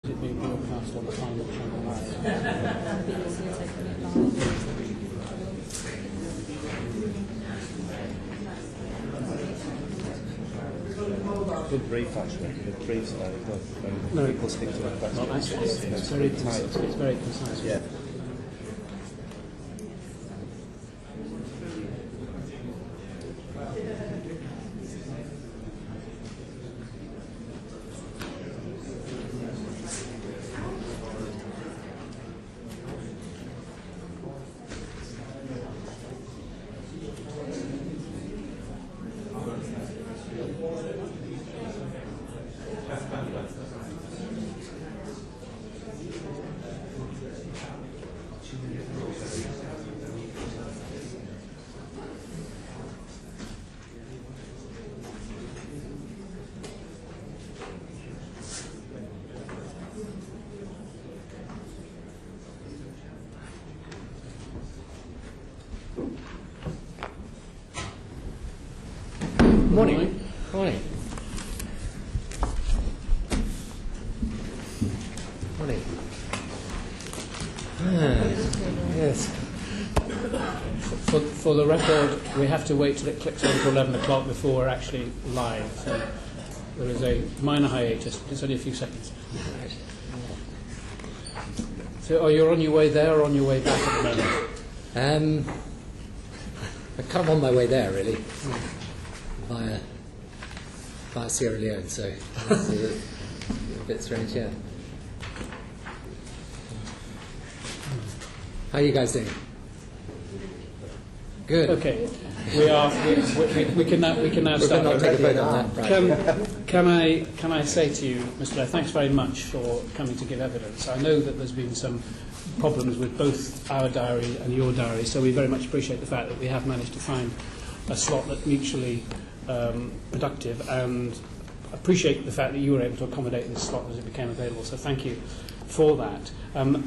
It being broadcast on the Climate Channel Live. Good brief, actually. Good brief style. No, people stick to it. That's well, actually, it's very concise. It's very concise. Yeah. Morning. Morning. Morning. Yes. For the record, we have to wait till it clicks on to 11 o'clock before we're actually live. So there is a minor hiatus. It's only a few seconds. So are you on your way there or on your way back at the moment? I'm kind of on my way there, really, via Sierra Leone, so it's a bit strange, yeah. How are you guys doing? Good. Okay, we can now start. Not take a vote on that. Can I say to you, Mr. Blair, thanks very much for coming to give evidence. I know that there's been some problems with both our diary and your diary, so we very much appreciate the fact that we have managed to find a slot that's mutually productive, and appreciate the fact that you were able to accommodate this slot as it became available. So thank you for that.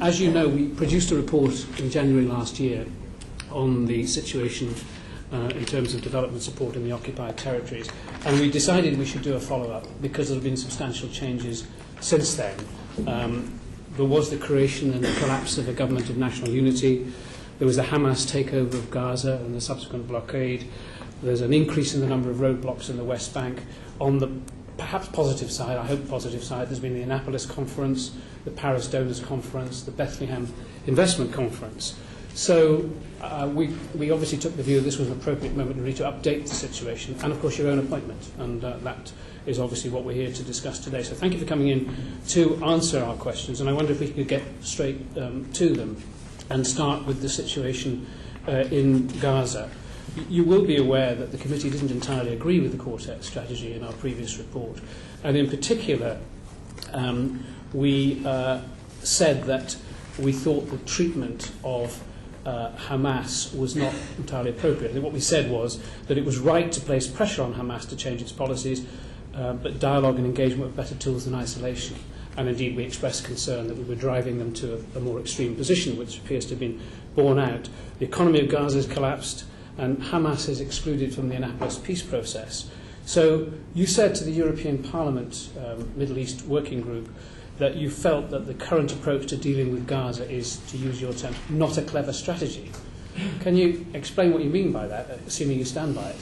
As you know, we produced a report in January last year on the situation in terms of development support in the occupied territories, and we decided we should do a follow-up because there have been substantial changes since then. There was the creation and the collapse of a government of national unity. There was the Hamas takeover of Gaza and the subsequent blockade. There's an increase in the number of roadblocks in the West Bank. On the perhaps positive side, I hope positive side, there's been the Annapolis Conference, the Paris Donors Conference, the Bethlehem Investment Conference. So we obviously took the view that this was an appropriate moment really to update the situation, and of course your own appointment, and that is obviously what we're here to discuss today. So thank you for coming in to answer our questions, and I wonder if we could get straight to them and start with the situation in Gaza. You will be aware that the committee didn't entirely agree with the quartet strategy in our previous report, and in particular we said that we thought the treatment of Hamas was not entirely appropriate. And what we said was that it was right to place pressure on Hamas to change its policies, but dialogue and engagement were better tools than isolation. And indeed we expressed concern that we were driving them to a more extreme position, which appears to have been borne out. The economy of Gaza has collapsed, and Hamas is excluded from the Annapolis peace process. So you said to the European Parliament Middle East Working Group that you felt that the current approach to dealing with Gaza is, to use your term, not a clever strategy. Can you explain what you mean by that, assuming you stand by it?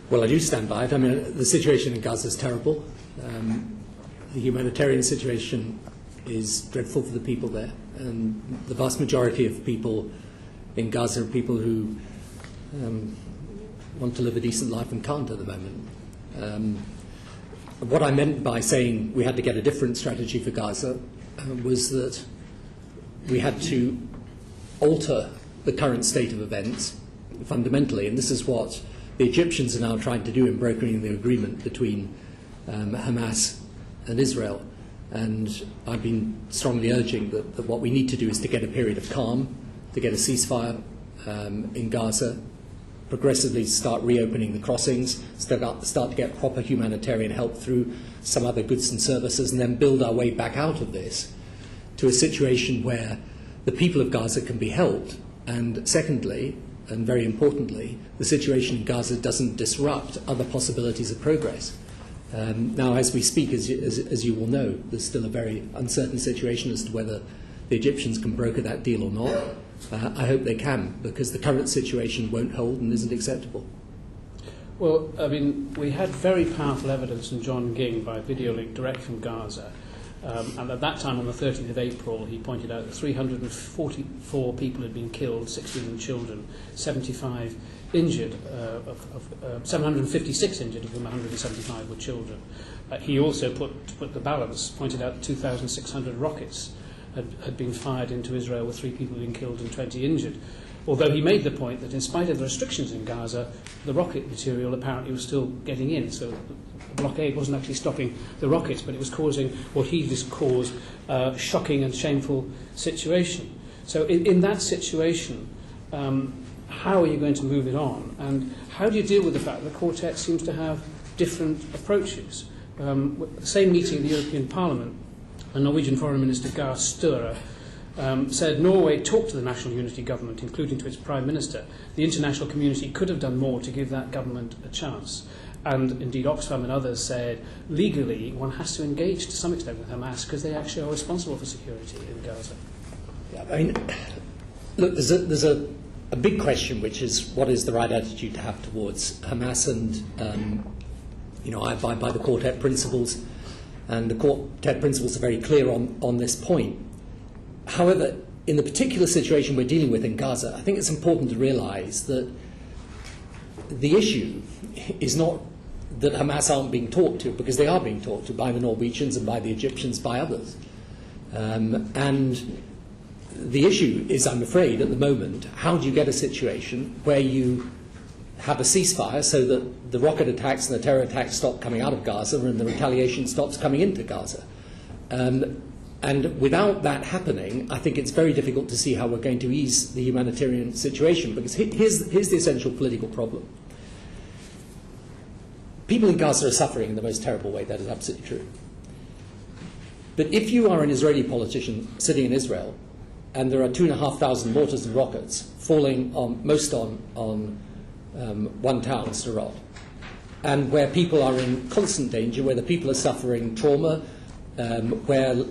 Well, I do stand by it. I mean, the situation in Gaza is terrible. The humanitarian situation is dreadful for the people there, and the vast majority of people in Gaza are people who want to live a decent life and can't at the moment. What I meant by saying we had to get a different strategy for Gaza was that we had to alter the current state of events fundamentally, and this is what the Egyptians are now trying to do in brokering the agreement between Hamas and Israel. And I've been strongly urging that what we need to do is to get a period of calm, to get a ceasefire in Gaza, progressively start reopening the crossings, start to get proper humanitarian help through some other goods and services, and then build our way back out of this to a situation where the people of Gaza can be helped. And secondly, and very importantly, the situation in Gaza doesn't disrupt other possibilities of progress. Now, as we speak, as you will know, there's still a very uncertain situation as to whether the Egyptians can broker that deal or not. I hope they can, because the current situation won't hold and isn't acceptable. Well, I mean, we had very powerful evidence from John Ging by video link direct from Gaza. And at that time, on the 30th of April, he pointed out that 344 people had been killed, 16 children, 75 injured, 756 injured, of whom 175 were children. He also put the balance, pointed out 2,600 rockets had been fired into Israel, with 3 people being killed and 20 injured. Although he made the point that in spite of the restrictions in Gaza, the rocket material apparently was still getting in. So the blockade wasn't actually stopping the rockets, but it was causing what he just calls a shocking and shameful situation. So in that situation, how are you going to move it on? And how do you deal with the fact that the Quartet seems to have different approaches? The same meeting in the European Parliament, the Norwegian Foreign Minister Gahr Støre said Norway talked to the National Unity Government, including to its Prime Minister. The international community could have done more to give that government a chance. And indeed Oxfam and others said legally one has to engage to some extent with Hamas because they actually are responsible for security in Gaza. Yeah, I mean, look, there's a big question, which is what is the right attitude to have towards Hamas, and I abide by the Quartet principles, and the Quartet principles are very clear on this point. However, in the particular situation we're dealing with in Gaza, I think it's important to realise that the issue is not that Hamas aren't being talked to, because they are being talked to by the Norwegians and by the Egyptians, by others. And the issue is, I'm afraid, at the moment, how do you get a situation where you have a ceasefire so that the rocket attacks and the terror attacks stop coming out of Gaza and the retaliation stops coming into Gaza? And without that happening, I think it's very difficult to see how we're going to ease the humanitarian situation, because here's the essential political problem. People in Gaza are suffering in the most terrible way. That is absolutely true. But if you are an Israeli politician sitting in Israel, and there are 2,500 mortars and rockets falling on one town, Sderot, and where people are in constant danger, where the people are suffering trauma, where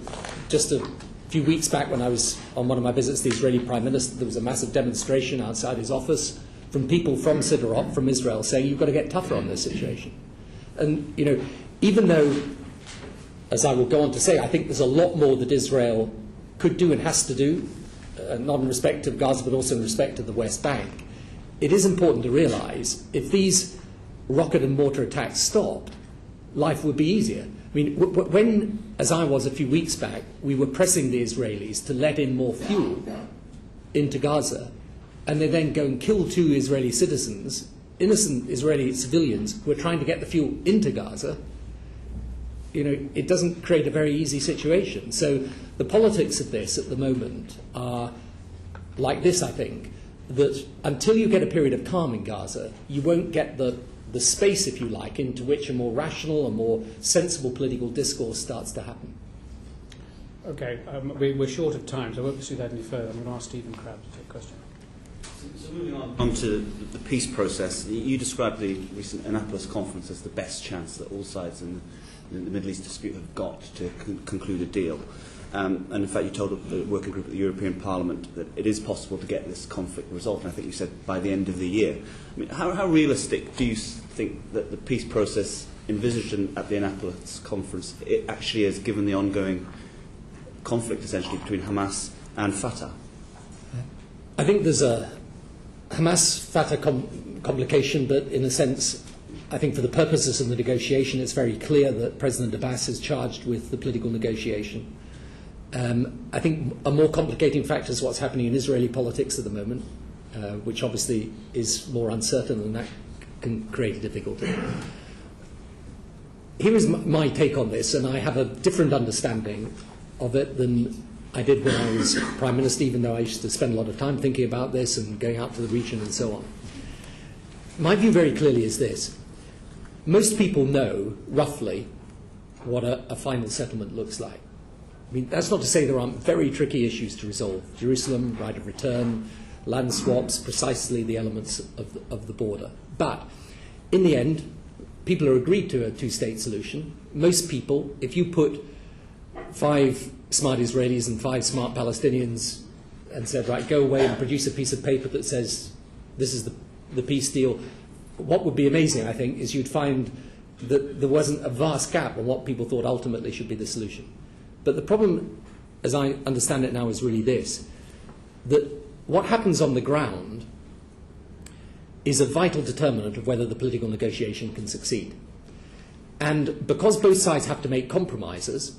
just a few weeks back when I was on one of my visits to the Israeli Prime Minister, there was a massive demonstration outside his office from people from Sderot, from Israel, saying you've got to get tougher on this situation. And, even though, as I will go on to say, I think there's a lot more that Israel could do and has to do, not in respect of Gaza, but also in respect of the West Bank, it is important to realise if these rocket and mortar attacks stopped, life would be easier. I mean, when, as I was a few weeks back, we were pressing the Israelis to let in more fuel into Gaza, and they then go and kill 2 Israeli citizens, innocent Israeli civilians who are trying to get the fuel into Gaza, it doesn't create a very easy situation. So the politics of this at the moment are like this, I think, that until you get a period of calm in Gaza, you won't get the space, if you like, into which a more rational and more sensible political discourse starts to happen. Okay, we're short of time, so I won't pursue that any further. I'm going to ask Stephen Crabb to take a question. So moving on to the peace process, you described the recent Annapolis conference as the best chance that all sides in the Middle East dispute have got to conclude a deal. And in fact, you told the working group at the European Parliament that it is possible to get this conflict resolved, and I think you said by the end of the year. I mean, how realistic do you think that the peace process envisaged at the Annapolis conference it actually is, given the ongoing conflict essentially between Hamas and Fatah? I think there's a Hamas-Fatah complication, but in a sense, I think for the purposes of the negotiation, it's very clear that President Abbas is charged with the political negotiation. I think a more complicating factor is what's happening in Israeli politics at the moment, which obviously is more uncertain, and that can create a difficulty. Here is my take on this, and I have a different understanding of it than I did when I was Prime Minister, even though I used to spend a lot of time thinking about this and going out to the region and so on. My view very clearly is this. Most people know, roughly, what a final settlement looks like. I mean, that's not to say there aren't very tricky issues to resolve. Jerusalem, right of return, land swaps, precisely the elements of the border. But in the end, people are agreed to a two-state solution. Most people, if you put 5 smart Israelis and 5 smart Palestinians and said, right, go away and produce a piece of paper that says this is the peace deal, what would be amazing, I think, is you'd find that there wasn't a vast gap on what people thought ultimately should be the solution. But the problem, as I understand it now, is really this, that what happens on the ground is a vital determinant of whether the political negotiation can succeed. And because both sides have to make compromises,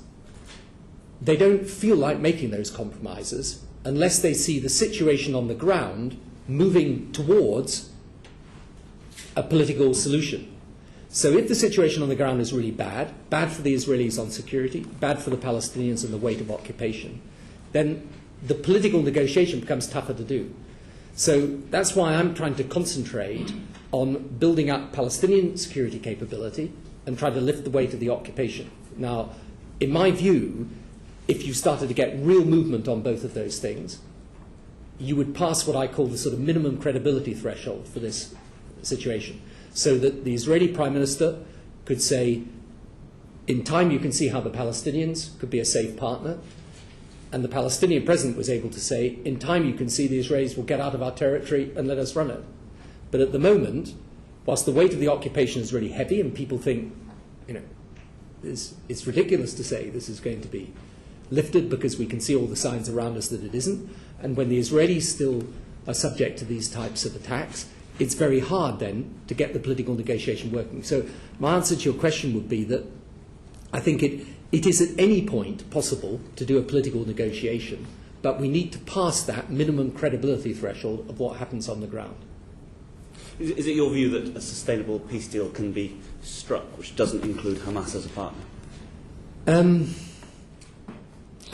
they don't feel like making those compromises unless they see the situation on the ground moving towards a political solution. So if the situation on the ground is really bad, bad for the Israelis on security, bad for the Palestinians and the weight of occupation, then the political negotiation becomes tougher to do. So that's why I'm trying to concentrate on building up Palestinian security capability and try to lift the weight of the occupation. Now, in my view, if you started to get real movement on both of those things, you would pass what I call the sort of minimum credibility threshold for this situation. So that the Israeli Prime Minister could say, in time you can see how the Palestinians could be a safe partner, and the Palestinian President was able to say, in time you can see the Israelis will get out of our territory and let us run it. But at the moment, whilst the weight of the occupation is really heavy and people think, it's ridiculous to say this is going to be lifted because we can see all the signs around us that it isn't, and when the Israelis still are subject to these types of attacks, it's very hard then to get the political negotiation working. So my answer to your question would be that I think it is at any point possible to do a political negotiation, but we need to pass that minimum credibility threshold of what happens on the ground. Is it your view that a sustainable peace deal can be struck, which doesn't include Hamas as a partner?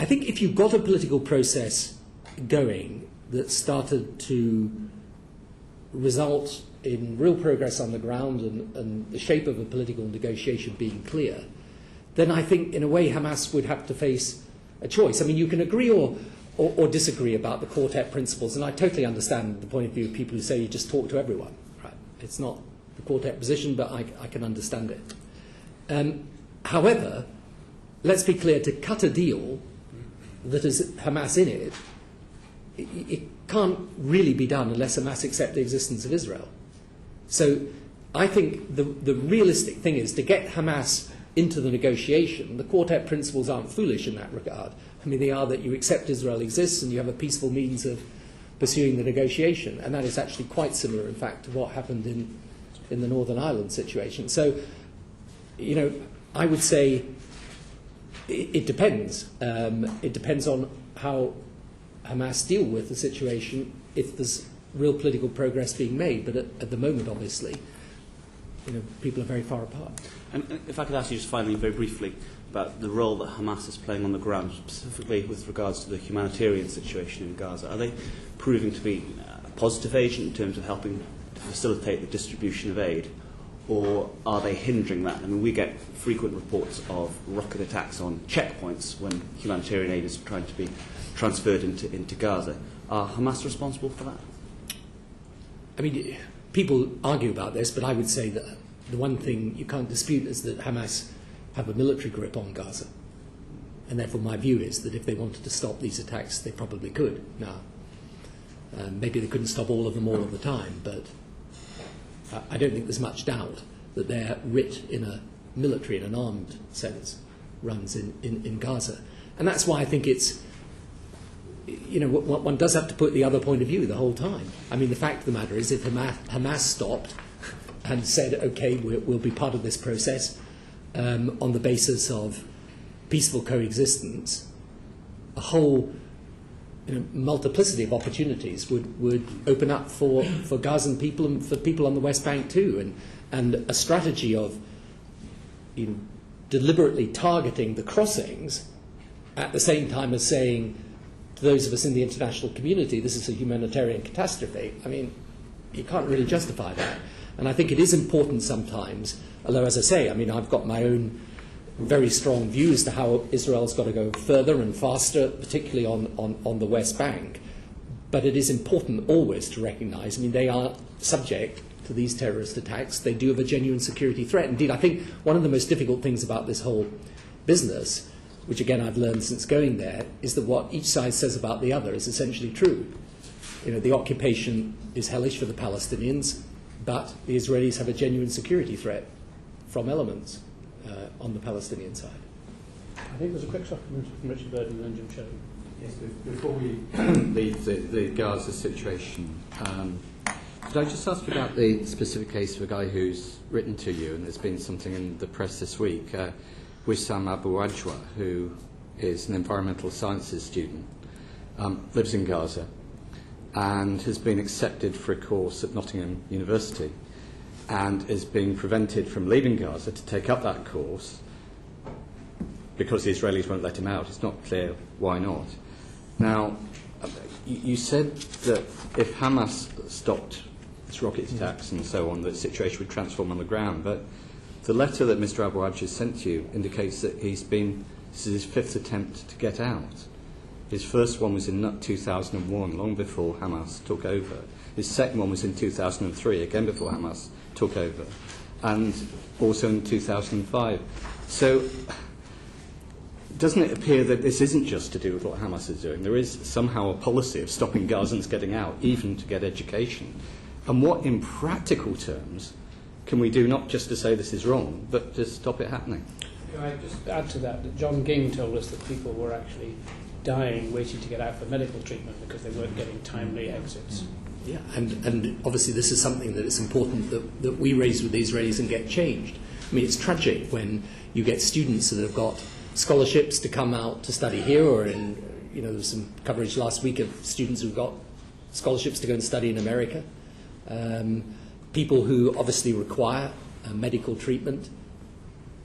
I think if you've got a political process going that started to result in real progress on the ground and the shape of a political negotiation being clear, then I think, in a way, Hamas would have to face a choice. I mean, you can agree or disagree about the quartet principles, and I totally understand the point of view of people who say you just talk to everyone. Right? It's not the quartet position, but I can understand it. However, let's be clear, to cut a deal that has Hamas in it, it can't really be done unless Hamas accept the existence of Israel. So I think the realistic thing is to get Hamas into the negotiation. The quartet principles aren't foolish in that regard. I mean, they are that you accept Israel exists and you have a peaceful means of pursuing the negotiation. And that is actually quite similar, in fact, to what happened in the Northern Ireland situation. So, I would say it depends. It depends on how Hamas deal with the situation if there's real political progress being made. But at the moment, obviously, people are very far apart. And if I could ask you just finally, very briefly, about the role that Hamas is playing on the ground, specifically with regards to the humanitarian situation in Gaza. Are they proving to be a positive agent in terms of helping to facilitate the distribution of aid, or are they hindering that? I mean, we get frequent reports of rocket attacks on checkpoints when humanitarian aid is trying to be transferred into Gaza. Are Hamas responsible for that? I mean, people argue about this, but I would say that the one thing you can't dispute is that Hamas have a military grip on Gaza. And therefore my view is that if they wanted to stop these attacks, they probably could. Now, maybe they couldn't stop all of them all of the time, but I don't think there's much doubt that their writ in a military, in an armed sense, runs in Gaza. And that's why I think it's, one does have to put the other point of view the whole time. I mean, the fact of the matter is if Hamas stopped and said, OK, we'll be part of this process on the basis of peaceful coexistence, a whole multiplicity of opportunities would open up for Gazan people and for people on the West Bank too. And a strategy of deliberately targeting the crossings at the same time as saying to those of us in the international community, this is a humanitarian catastrophe. I mean, you can't really justify that. And I think it is important sometimes, although, as I say, I mean, I've got my own very strong views to how Israel's got to go further and faster, particularly on the West Bank. But it is important always to recognise, I mean, they are subject to these terrorist attacks, they do have a genuine security threat. Indeed, I think one of the most difficult things about this whole business, which again I've learned since going there, is that what each side says about the other is essentially true. You know, the occupation is hellish for the Palestinians, but the Israelis have a genuine security threat from elements on the Palestinian side. I think there's a quick supplement from Richard Bird and then Jim Sheridan. Yes, before we leave the Gaza situation, could I just ask about the specific case of a guy who's written to you, and there's been something in the press this week, Wissam Abu Ajwa, who is an environmental sciences student, lives in Gaza, and has been accepted for a course at Nottingham University, and is being prevented from leaving Gaza to take up that course because the Israelis won't let him out. It's not clear why not. Now, you said that if Hamas stopped its rocket attacks and so on, the situation would transform on the ground. But the letter that Mr. Abu Ajwa has sent you indicates that this is his fifth attempt to get out. His first one was in 2001, long before Hamas took over. His second one was in 2003, again before Hamas took over, and also in 2005. So, doesn't it appear that this isn't just to do with what Hamas is doing? There is somehow a policy of stopping Gazans getting out, even to get education. And what, in practical terms, can we do, not just to say this is wrong, but to stop it happening? Can I just add to that John Ging told us that people were actually dying, waiting to get out for medical treatment because they weren't getting timely exits. Yeah, and obviously this is something that it's important that we raise with the Israelis and get changed. I mean, it's tragic when you get students that have got scholarships to come out to study here, or in, you know, there was some coverage last week of students who've got scholarships to go and study in America. People who obviously require medical treatment,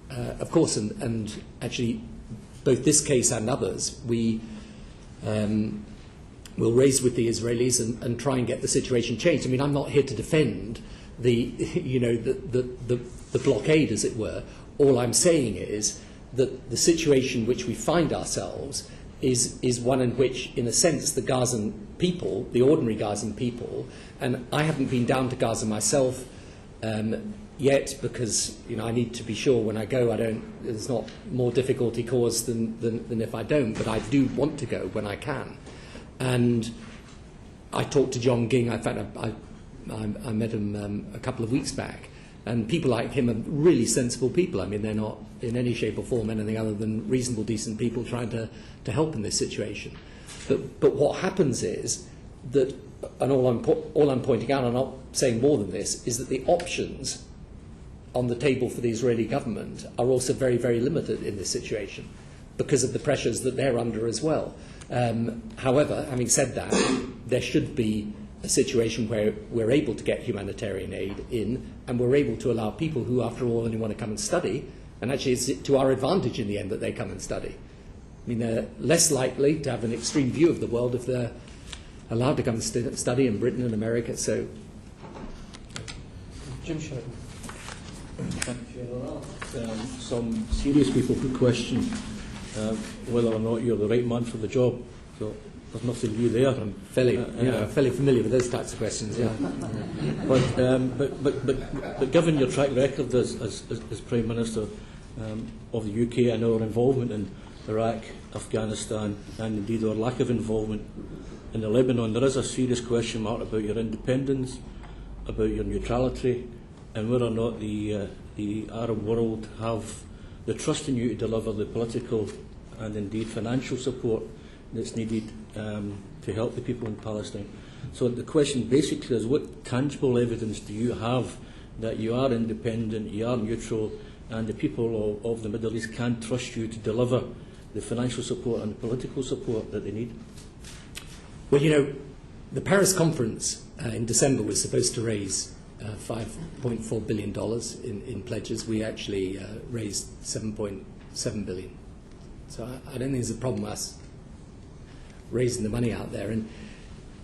of course, and actually both this case and others, we will raise with the Israelis and try and get the situation changed. I mean, I'm not here to defend the blockade, as it were. All I'm saying is that the situation which we find ourselves is one in which, in a sense, the Gazan people, the ordinary Gazan people, and I haven't been down to Gaza myself yet, because I need to be sure when I go there's not more difficulty caused than if I don't, but I do want to go when I can. And I talked to John Ging. In fact, I met him a couple of weeks back, and people like him are really sensible people. I mean, they're not in any shape or form anything other than reasonable, decent people trying to help in this situation. But what happens is that, and all I'm pointing out, I'm not saying more than this, is that the options on the table for the Israeli government are also very, very limited in this situation because of the pressures that they're under as well. However, having said that, there should be a situation where we're able to get humanitarian aid in, and we're able to allow people who, after all, only want to come and study, and actually it's to our advantage in the end that they come and study. I mean, they're less likely to have an extreme view of the world if they're allowed to come and study in Britain and America. So, Jim Sheridan. Some serious people could question whether or not you're the right man for the job. So there's nothing new there. I'm fairly familiar with those types of questions. Yeah. But given your track record as Prime Minister of the UK and our involvement in Iraq, Afghanistan, and indeed our lack of involvement in the Lebanon, there is a serious question mark about your independence, about your neutrality, and whether or not the Arab world have the trust in you to deliver the political and indeed financial support that's needed to help the people in Palestine. So the question basically is, what tangible evidence do you have that you are independent, you are neutral, and the people of the Middle East can trust you to deliver the financial support and the political support that they need? Well, the Paris conference in December was supposed to raise $5.4 billion in pledges. We actually raised $7.7 billion. So I don't think there's a problem with us raising the money out there. And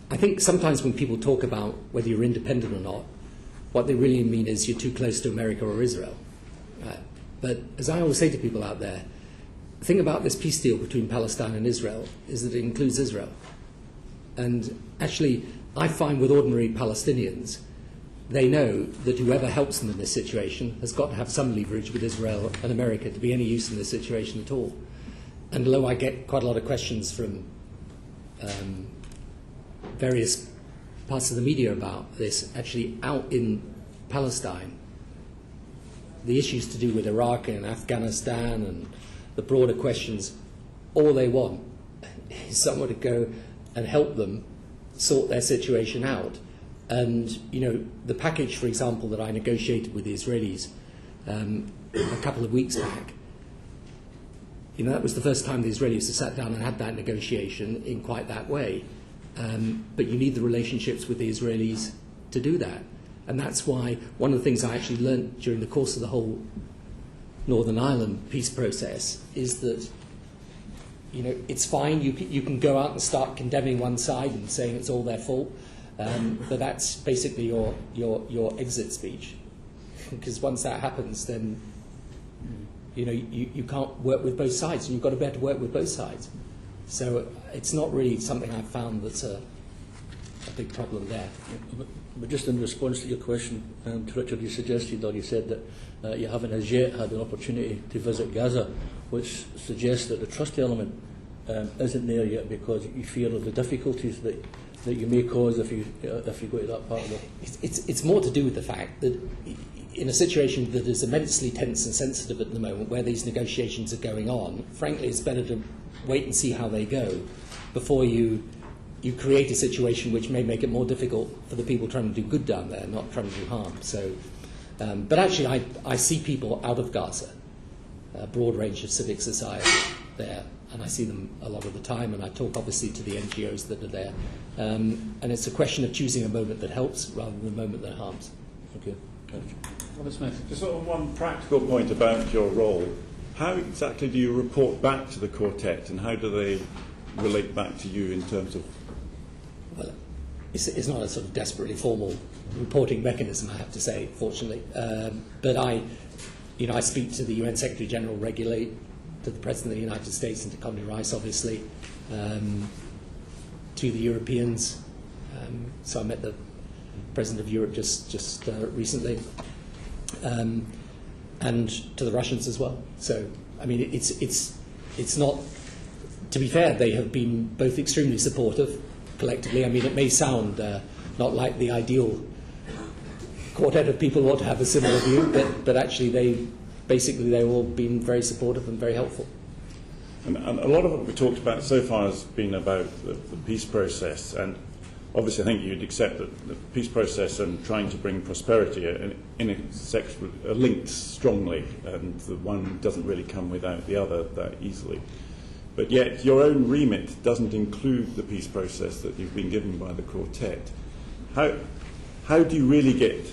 I think sometimes when people talk about whether you're independent or not, what they really mean is you're too close to America or Israel. But as I always say to people out there, the thing about this peace deal between Palestine and Israel is that it includes Israel. And actually, I find with ordinary Palestinians, they know that whoever helps them in this situation has got to have some leverage with Israel and America to be any use in this situation at all. And although I get quite a lot of questions from various parts of the media about this, actually out in Palestine, the issues to do with Iraq and Afghanistan and the broader questions, all they want is someone to go and help them sort their situation out. And, you know, the package, for example, that I negotiated with the Israelis a couple of weeks back, you know, that was the first time the Israelis have sat down and had that negotiation in quite that way. But you need the relationships with the Israelis to do that. And that's why one of the things I actually learned during the course of the whole Northern Ireland peace process is that, you know, it's fine, you can go out and start condemning one side and saying it's all their fault, but that's basically your exit speech. Because once that happens, then, you know, you can't work with both sides, and you've got to be able to work with both sides. So it's not really something I've found that's a big problem there. But just in response to your question, to Richard, you suggested, or you said that you haven't as yet had an opportunity to visit Gaza, which suggests that the trust element isn't there yet because you fear of the difficulties that you may cause if you go to that part of it. It's more to do with the fact that in a situation that is immensely tense and sensitive at the moment, where these negotiations are going on, frankly, it's better to wait and see how they go before you create a situation which may make it more difficult for the people trying to do good down there, not trying to do harm. So, but actually, I see people out of Gaza, a broad range of civic society there, and I see them a lot of the time, and I talk obviously to the NGOs that are there. And it's a question of choosing a moment that helps rather than a moment that harms. Okay. Robert Smith. Just sort of one practical point about your role. How exactly do you report back to the quartet, and how do they relate back to you in terms of... Well, it's not a sort of desperately formal reporting mechanism, I have to say, fortunately. But I speak to the UN Secretary General regularly, to the President of the United States and to Condoleezza Rice, obviously, to the Europeans. So I met the President of Europe just recently, and to the Russians as well. So, I mean, it's not. To be fair, they have been both extremely supportive collectively. I mean, it may sound not like the ideal quartet of people who ought to have a similar view, but actually they've all been very supportive and very helpful. And a lot of what we talked about so far has been about the peace process, and obviously I think you'd accept that the peace process and trying to bring prosperity are linked strongly, and the one doesn't really come without the other that easily. But yet your own remit doesn't include the peace process that you've been given by the quartet. How do you really get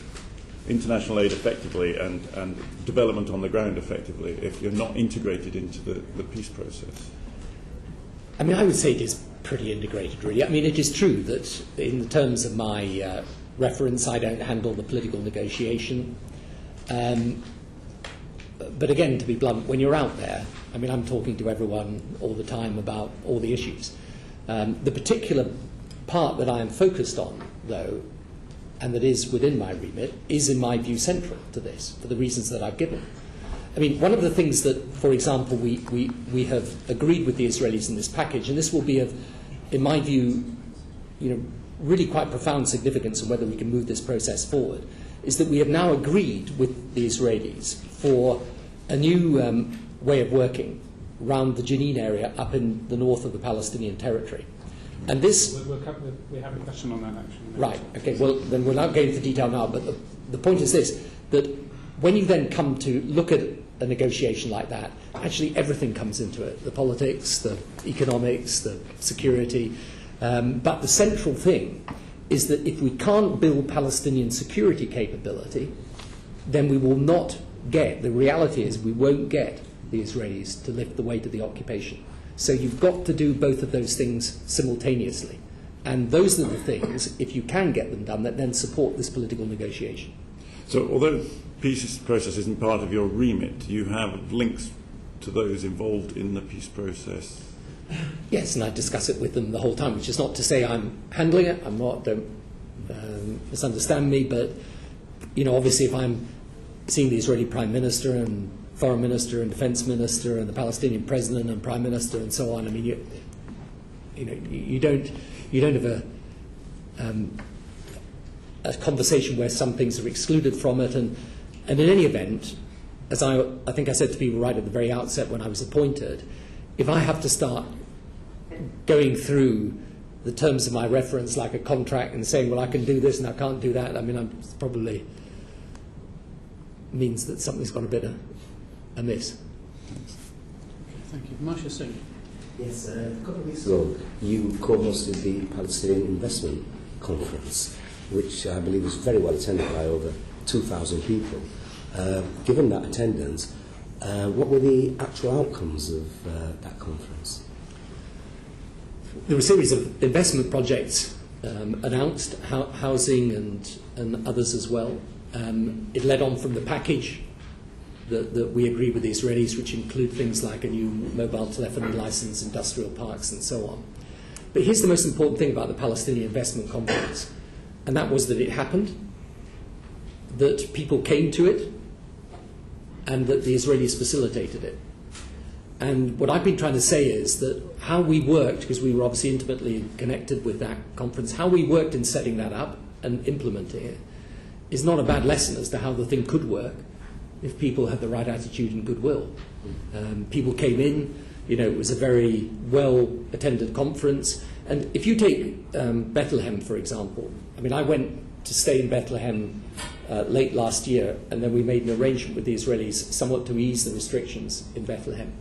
international aid effectively and development on the ground effectively if you're not integrated into the peace process? I mean, I would say it is pretty integrated, really. I mean, it is true that in the terms of my reference, I don't handle the political negotiation. But again, to be blunt, when you're out there, I mean, I'm talking to everyone all the time about all the issues. The particular part that I am focused on, though, and that is within my remit, is in my view central to this, for the reasons that I've given. I mean, one of the things that, for example, we have agreed with the Israelis in this package, and this will be of, in my view, really quite profound significance on whether we can move this process forward, is that we have now agreed with the Israelis for a new way of working around the Jenin area up in the north of the Palestinian territory. And this... We have a question on that, actually. Right, okay, well, then we'll not go into detail now, but the point is this, that when you then come to look at a negotiation like that, actually everything comes into it, the politics, the economics, the security, but the central thing is that if we can't build Palestinian security capability, then we will not get, the reality is we won't get the Israelis to lift the weight of the occupation. So you've got to do both of those things simultaneously. And those are the things, if you can get them done, that then support this political negotiation. So although the peace process isn't part of your remit, you have links to those involved in the peace process? Yes, and I discuss it with them the whole time, which is not to say I'm handling it. I'm not, don't misunderstand me, but obviously if I'm seeing the Israeli Prime Minister and Foreign Minister and Defense Minister and the Palestinian President and Prime Minister and so on, I mean, you don't have a conversation where some things are excluded from it, and in any event, as I think I said to people right at the very outset when I was appointed, if I have to start going through the terms of my reference like a contract and saying, well, I can do this and I can't do that, I mean, I'm probably means that something's gone a bit amiss. Thank you. Marcia Singh. Yes, a couple of weeks ago, you co-hosted the Palestinian Investment Conference, which I believe was very well attended by over 2,000 people. Given that attendance, what were the actual outcomes of that conference? There were a series of investment projects announced, housing and others as well. It led on from the package that we agreed with the Israelis, which include things like a new mobile telephony license, industrial parks, and so on. But here's the most important thing about the Palestinian Investment Conference, and that was that it happened, that people came to it, and that the Israelis facilitated it. And what I've been trying to say is that how we worked, because we were obviously intimately connected with that conference, how we worked in setting that up and implementing it is not a bad lesson as to how the thing could work if people had the right attitude and goodwill. People came in, it was a very well-attended conference. And if you take Bethlehem, for example, I mean, I went to stay in Bethlehem late last year, and then we made an arrangement with the Israelis somewhat to ease the restrictions in Bethlehem.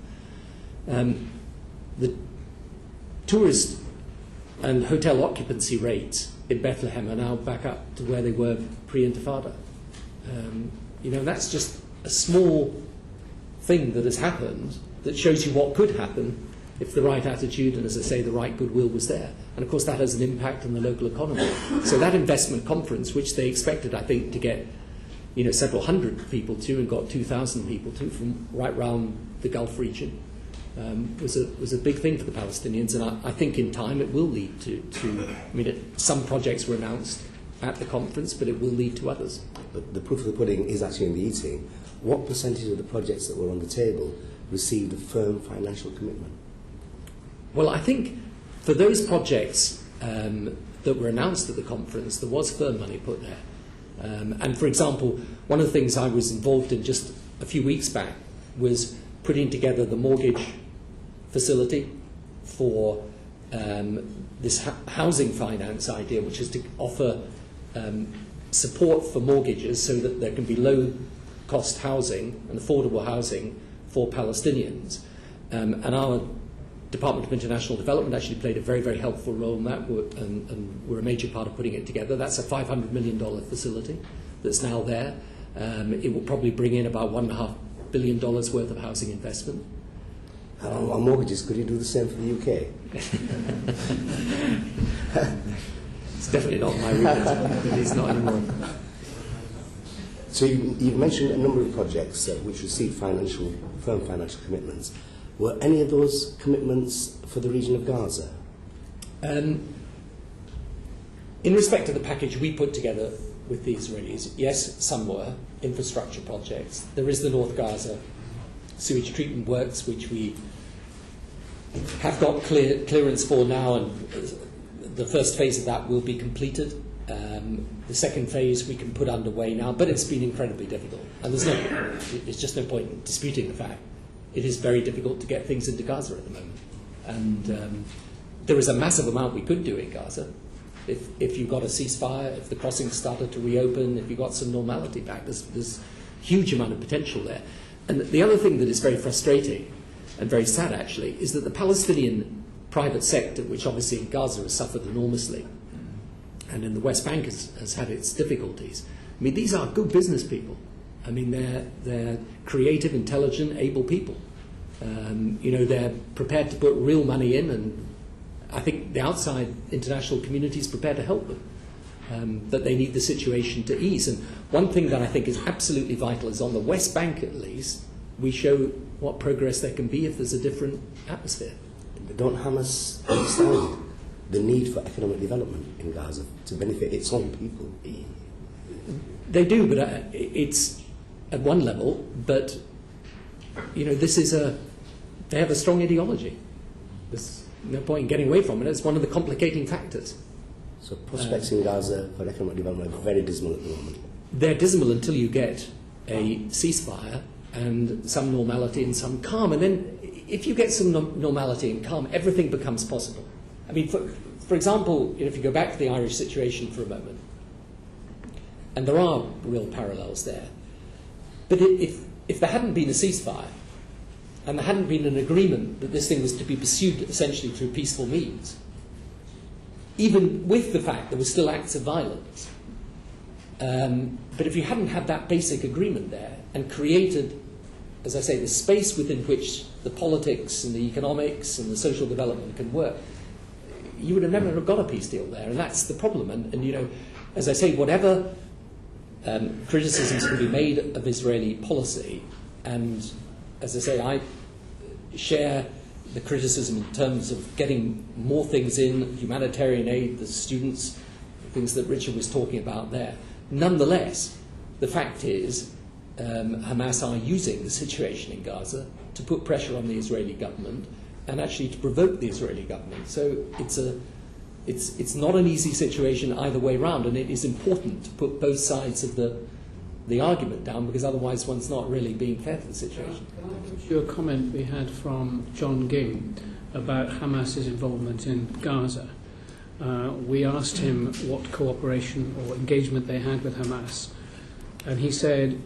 The tourist and hotel occupancy rates in Bethlehem are now back up to where they were pre-Intifada. That's just a small thing that has happened that shows you what could happen if the right attitude and, as I say, the right goodwill was there. And of course that has an impact on the local economy. So that investment conference, which they expected, I think, to get several hundred people to, and got 2,000 people to from right round the Gulf region, was a big thing for the Palestinians. And I think in time it will lead to some projects were announced at the conference, but it will lead to others. But the proof of the pudding is actually in the eating. What percentage of the projects that were on the table received a firm financial commitment? Well, I think for those projects that were announced at the conference, there was firm money put there. And for example, one of the things I was involved in just a few weeks back was putting together the mortgage facility for this housing finance idea, which is to offer support for mortgages so that there can be low-cost housing and affordable housing for Palestinians. And our Department of International Development actually played a very, very helpful role in that, and we're a major part of putting it together. That's a $500 million facility that's now there. It will probably bring in about $1.5 billion worth of housing investment. On mortgages, could you do the same for the UK? It's definitely not my remit. It's not anymore. So you've mentioned a number of projects which received firm financial commitments. Were any of those commitments for the region of Gaza? In respect to the package we put together with the Israelis, yes, some were infrastructure projects. There is the North Gaza sewage treatment works, which we have got clearance for now, and the first phase of that will be completed. The second phase we can put underway now, but it's been incredibly difficult. And there's just no point in disputing the fact. It is very difficult to get things into Gaza at the moment. And there is a massive amount we could do in Gaza. If you got a ceasefire, if the crossings started to reopen, if you got some normality back, there's a huge amount of potential there. And the other thing that is very frustrating and very sad, actually, is that the Palestinian private sector, which obviously in Gaza has suffered enormously, and in the West Bank has had its difficulties. I mean, these are good business people. I mean, they're creative, intelligent, able people. They're prepared to put real money in, and I think the outside international community is prepared to help them. But they need the situation to ease. And one thing that I think is absolutely vital is on the West Bank, at least, we show what progress there can be if there's a different atmosphere. But don't Hamas understand the need for economic development in Gaza to benefit its own people? They do, but it's at one level. But this is they have a strong ideology. There's no point in getting away from it. It's one of the complicating factors. So prospects in Gaza for economic development are very dismal at the moment. They're dismal until you get a ceasefire and some normality and some calm. And then if you get some normality and calm, everything becomes possible. I mean, for example, if you go back to the Irish situation for a moment, and there are real parallels there, but if there hadn't been a ceasefire and there hadn't been an agreement that this thing was to be pursued essentially through peaceful means, even with the fact there were still acts of violence, but if you hadn't had that basic agreement there and created, as I say, the space within which the politics and the economics and the social development can work, you would have never got a peace deal there, and that's the problem. And as I say, whatever criticisms can be made of Israeli policy, and as I say, I share the criticism in terms of getting more things in, humanitarian aid, the students, things that Richard was talking about there. Nonetheless, the fact is Hamas are using the situation in Gaza to put pressure on the Israeli government and actually to provoke the Israeli government. So it's not an easy situation either way round, and it is important to put both sides of the argument down, because otherwise one's not really being fair to the situation. Can I put you a comment we had from John Ging about Hamas's involvement in Gaza? We asked him what cooperation or engagement they had with Hamas, and he said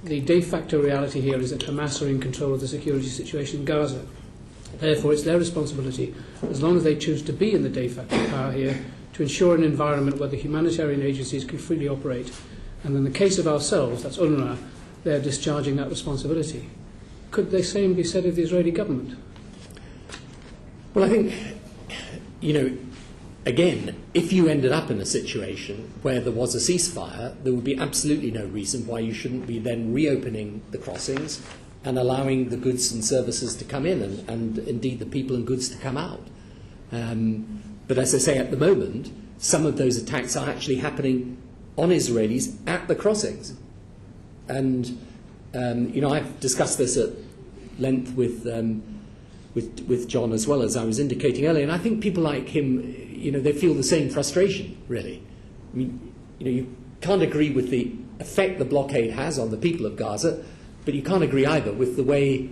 the de facto reality here is that Hamas are in control of the security situation in Gaza. Therefore, it's their responsibility, as long as they choose to be in the de facto power here, to ensure an environment where the humanitarian agencies can freely operate. And in the case of ourselves, that's UNRWA, they're discharging that responsibility. Could the same be said of the Israeli government? Well, I think, again, if you ended up in a situation where there was a ceasefire, there would be absolutely no reason why you shouldn't be then reopening the crossings and allowing the goods and services to come in, and indeed the people and goods to come out. But as I say, at the moment, some of those attacks are actually happening on Israelis at the crossings. And, I've discussed this at length with John as well, as I was indicating earlier, and I think people like him, they feel the same frustration, really. I mean, you can't agree with the effect the blockade has on the people of Gaza, but you can't agree either with the way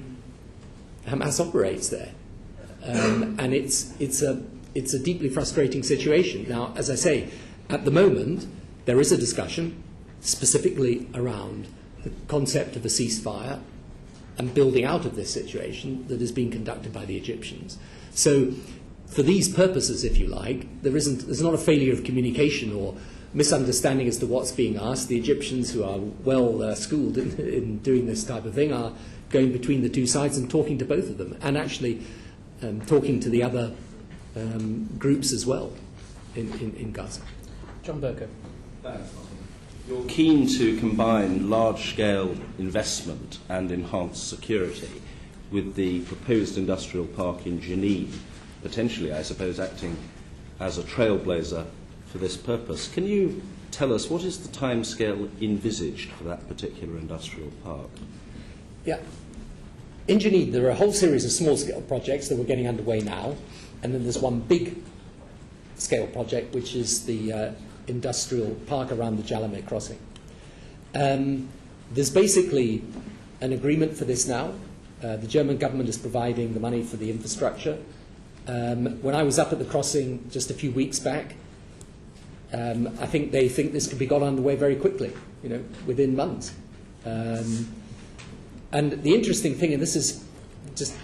Hamas operates there. And it's a deeply frustrating situation. Now, as I say, at the moment, there is a discussion specifically around the concept of a ceasefire and building out of this situation that is being conducted by the Egyptians. So, for these purposes, if you like, there's not a failure of communication or misunderstanding as to what's being asked. The Egyptians, who are well schooled in doing this type of thing, are going between the two sides and talking to both of them, and actually talking to the other groups as well in Gaza. John Bercow. You're keen to combine large-scale investment and enhanced security with the proposed industrial park in Jenin, potentially, I suppose, acting as a trailblazer for this purpose. Can you tell us what is the timescale envisaged for that particular industrial park? Yeah. In Jenin, there are a whole series of small-scale projects that we're getting underway now, and then there's one big-scale project, which is the industrial park around the Jalameh crossing. There's basically an agreement for this now. The German government is providing the money for the infrastructure. When I was up at the crossing just a few weeks back, I think they think this could be got underway very quickly, within months. And the interesting thing, and this is just,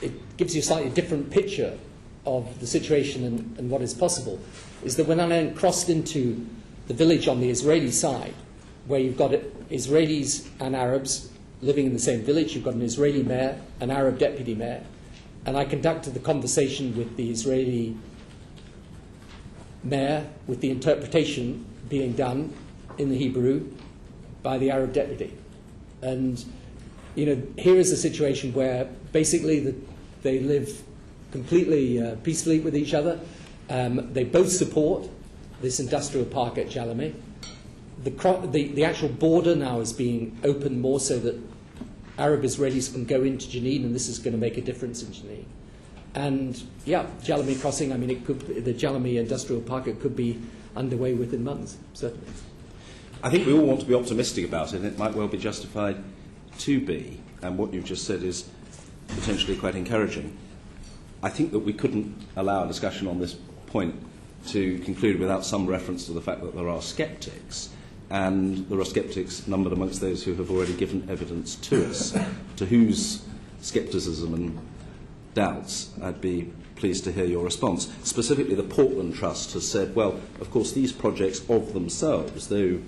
it gives you a slightly different picture of the situation and what is possible, is that when I then crossed into the village on the Israeli side, where you've got Israelis and Arabs living in the same village, you've got an Israeli mayor, an Arab deputy mayor, and I conducted the conversation with the Israeli mayor, with the interpretation being done in the Hebrew by the Arab deputy. And, here is a situation where basically they live completely peacefully with each other. They both support this industrial park at Jalameh. the actual border now is being opened more so that Arab Israelis can go into Jenin, and this is going to make a difference in Jenin. And yeah, Jalami Crossing, I mean, the Jalami Industrial Park, it could be underway within months, certainly. I think we all want to be optimistic about it, and it might well be justified to be, and what you've just said is potentially quite encouraging. I think that we couldn't allow a discussion on this point to conclude without some reference to the fact that there are sceptics, and there are sceptics numbered amongst those who have already given evidence to us, to whose scepticism and doubts I'd be pleased to hear your response. Specifically, the Portland Trust has said, well, of course, these projects of themselves, though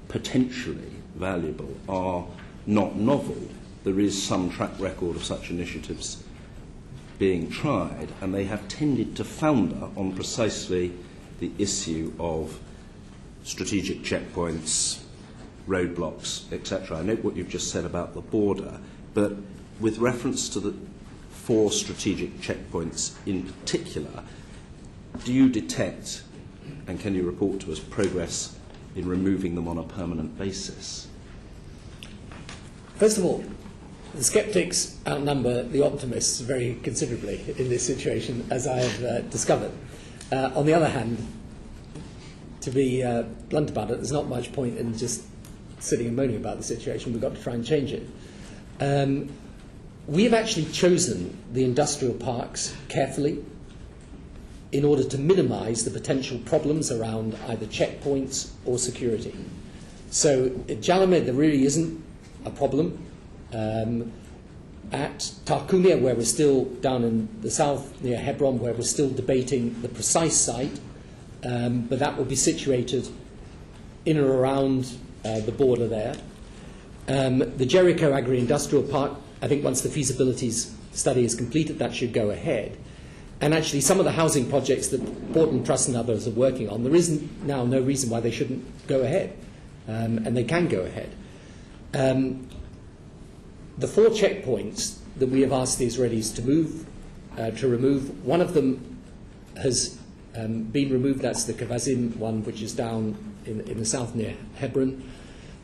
potentially valuable, are not novel. There is some track record of such initiatives being tried, and they have tended to founder on precisely the issue of strategic checkpoints, roadblocks, etc. I note what you've just said about the border, but with reference to the 4 strategic checkpoints in particular, do you detect, and can you report to us, progress in removing them on a permanent basis? First of all, the sceptics outnumber the optimists very considerably in this situation, as I have discovered. On the other hand, to be blunt about it, there's not much point in just sitting and moaning about the situation. We've got to try and change it. We have actually chosen the industrial parks carefully in order to minimise the potential problems around either checkpoints or security. So at Jalame, there really isn't a problem. At Tarkunia, where we're still down in the south near Hebron, where we're still debating the precise site, but that will be situated in or around the border there. The Jericho Agri-Industrial Park, I think once the feasibility study is completed, that should go ahead. And actually, some of the housing projects that Portland Trust and others are working on, there is now no reason why they shouldn't go ahead, and they can go ahead. The 4 checkpoints that we have asked the Israelis to remove, one of them has been removed. That's the Kavazim one, which is down in the south near Hebron.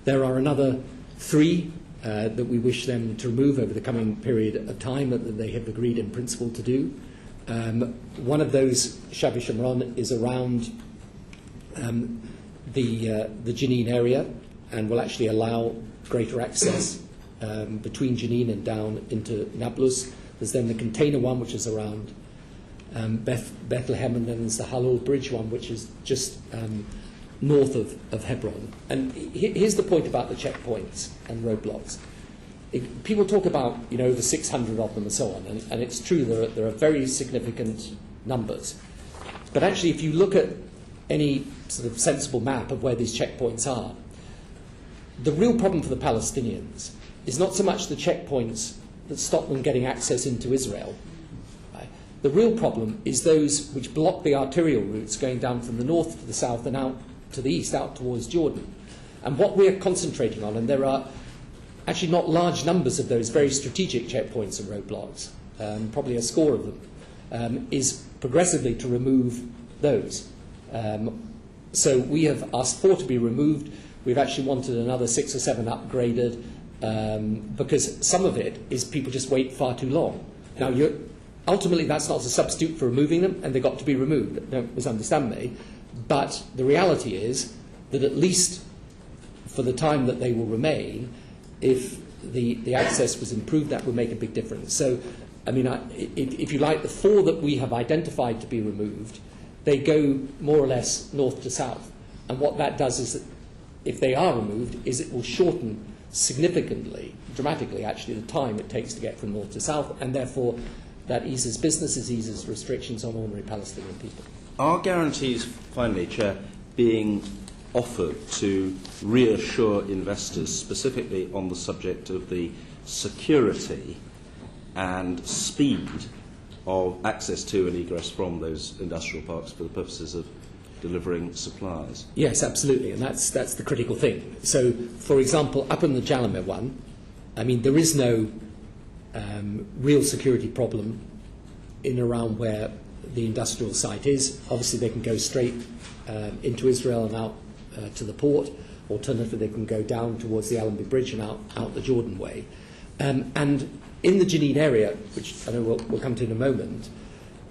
There are another 3 that we wish them to remove over the coming period of time that they have agreed in principle to do. One of those, Shavi Shomron, is around the Jenin area and will actually allow greater access between Jenin and down into Nablus. There's then the container one, which is around Bethlehem, and then there's the Halol Bridge one, which is just north of Hebron. And here's the point about the checkpoints and roadblocks. People talk about, over 600 of them and so on, and it's true, there are very significant numbers. But actually, if you look at any sort of sensible map of where these checkpoints are, the real problem for the Palestinians is not so much the checkpoints that stop them getting access into Israel. Right? The real problem is those which block the arterial routes going down from the north to the south and out to the east, out towards Jordan. And what we're concentrating on, and there are actually not large numbers of those very strategic checkpoints and roadblocks, probably a score of them, is progressively to remove those. So we have asked 4 to be removed. We've actually wanted another 6 or 7 upgraded, because some of it is people just wait far too long. Now, ultimately, that's not a substitute for removing them, and they've got to be removed. Don't misunderstand me. But the reality is that at least for the time that they will remain, if the access was improved, that would make a big difference. So, I mean, if you like, the 4 that we have identified to be removed, they go more or less north to south. And what that does is that if they are removed, is it will shorten significantly, dramatically actually, the time it takes to get from north to south, and therefore that eases businesses, eases restrictions on ordinary Palestinian people. Are guarantees, finally, Chair, being offered to reassure investors, specifically on the subject of the security and speed of access to and egress from those industrial parks for the purposes of delivering supplies? Yes, absolutely, and that's the critical thing. So, for example, up in the Jalame one, I mean, there is no real security problem in and around where the industrial site is. Obviously, they can go straight into Israel and out to the port. Alternatively, they can go down towards the Allenby Bridge and out the Jordan way. And in the Jenin area, which I know we'll come to in a moment,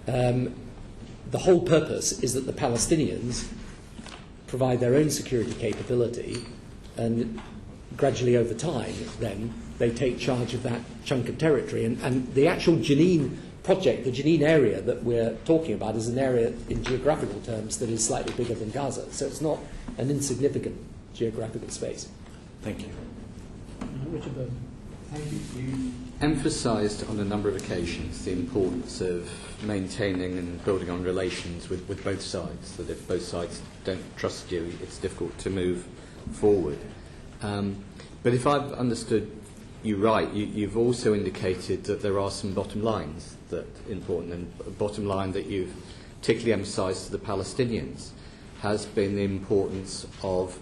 the whole purpose is that the Palestinians provide their own security capability, and gradually over time, then, they take charge of that chunk of territory. And the actual Jenin project, the Jenin area that we're talking about, is an area in geographical terms that is slightly bigger than Gaza. So it's not an insignificant geographical space. Thank you. Richard Burton. Thank you. You emphasised on a number of occasions the importance of maintaining and building on relations with both sides, that if both sides don't trust you, it's difficult to move forward. But if I've understood you right, you've also indicated that there are some bottom lines that are important, and a bottom line that you've particularly emphasised to the Palestinians has been the importance of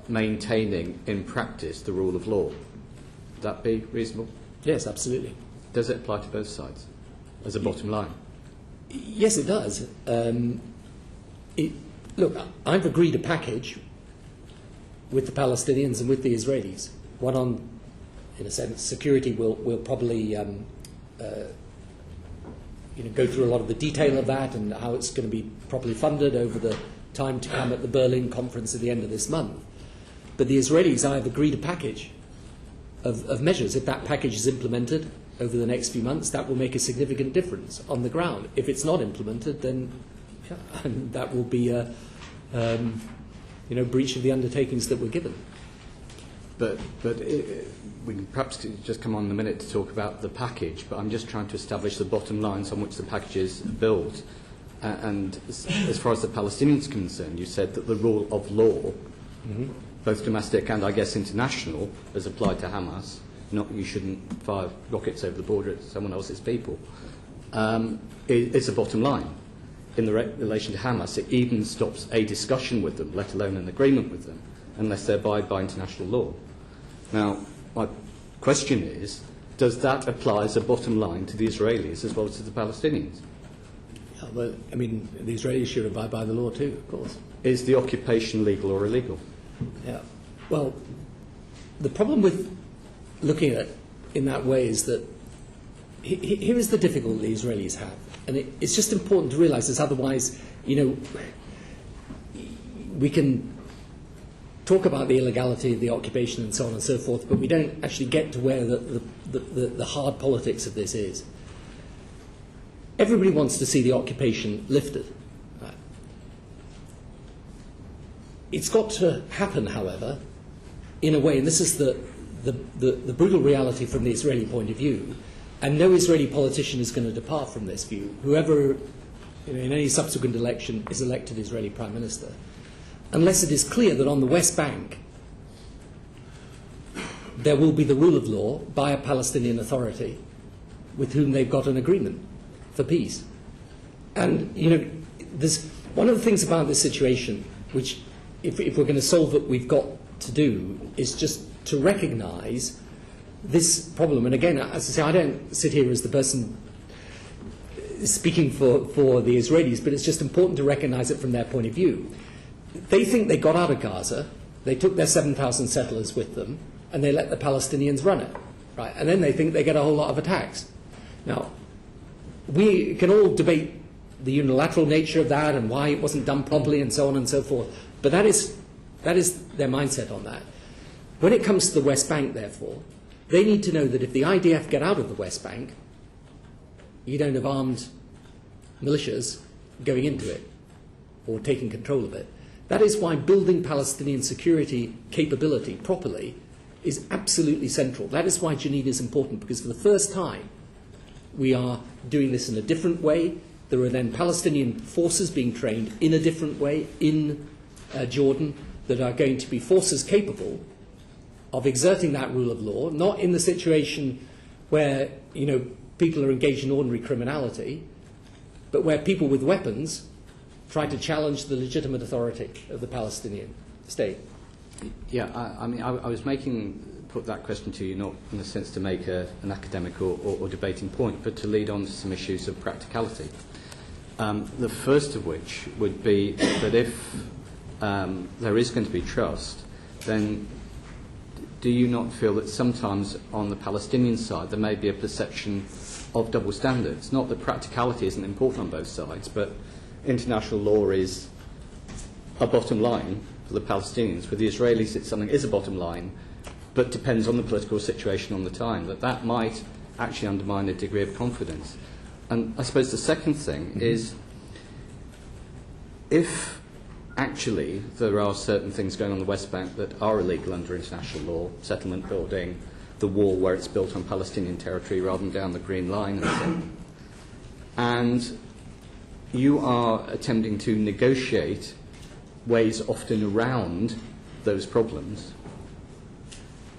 maintaining in practice the rule of law. Would that be reasonable? Yes, absolutely. Does it apply to both sides as a bottom line? Yes, it does. Look, I've agreed a package with the Palestinians and with the Israelis. One on, in a sense, security will probably go through a lot of the detail of that and how it's going to be properly funded over the time to come at the Berlin conference at the end of this month. But the Israelis, I have agreed a package of measures. If that package is implemented over the next few months, that will make a significant difference on the ground. If it's not implemented, then that will be a breach of the undertakings that were given. But we can perhaps just come on in a minute to talk about the package, but I'm just trying to establish the bottom lines on which the package is built. And as far as the Palestinians are concerned, you said that the rule of law, both domestic and, I guess, international, as applied to Hamas, not you shouldn't fire rockets over the border at someone else's people, it's a bottom line. In the relation to Hamas, it even stops a discussion with them, let alone an agreement with them, unless they abide by international law. Now, my question is, does that apply as a bottom line to the Israelis as well as to the Palestinians? Yeah, well, I mean, the Israelis should abide by the law too, of course. Is the occupation legal or illegal? Yeah. Well, the problem with looking at it in that way is that here is the difficulty the Israelis have. And it's just important to realise this, otherwise, we can talk about the illegality of the occupation and so on and so forth, but we don't actually get to where the hard politics of this is. Everybody wants to see the occupation lifted. Right? It's got to happen, however, in a way, and this is the brutal reality from the Israeli point of view, and no Israeli politician is going to depart from this view. Whoever, in any subsequent election, is elected Israeli Prime Minister, unless it is clear that on the West Bank there will be the rule of law by a Palestinian authority with whom they've got an agreement for peace. And, there's one of the things about this situation, which, if we're going to solve it, we've got to do, is just to recognise this problem. And again, as I say, I don't sit here as the person speaking for the Israelis, but it's just important to recognise it from their point of view. They think they got out of Gaza, they took their 7,000 settlers with them, and they let the Palestinians run it. Right? And then they think they get a whole lot of attacks. Now, we can all debate the unilateral nature of that and why it wasn't done properly and so on and so forth, but that is their mindset on that. When it comes to the West Bank, therefore, they need to know that if the IDF get out of the West Bank, you don't have armed militias going into it or taking control of it. That is why building Palestinian security capability properly is absolutely central. That is why Jenin is important, because for the first time we are doing this in a different way. There are then Palestinian forces being trained in a different way in Jordan that are going to be forces capable of exerting that rule of law, not in the situation where people are engaged in ordinary criminality, but where people with weapons try to challenge the legitimate authority of the Palestinian state. Yeah, I mean, I was put that question to you not in the sense to make an academic or debating point, but to lead on to some issues of practicality. The first of which would be that if there is going to be trust, then do you not feel that sometimes on the Palestinian side there may be a perception of double standards? Not that practicality isn't important on both sides, but international law is a bottom line for the Palestinians. For the Israelis, it's something is a bottom line, but depends on the political situation on the time, that might actually undermine a degree of confidence. And I suppose the second thing is, if actually there are certain things going on the West Bank that are illegal under international law, settlement building, the wall where it's built on Palestinian territory rather than down the Green Line and so on, and you are attempting to negotiate ways often around those problems,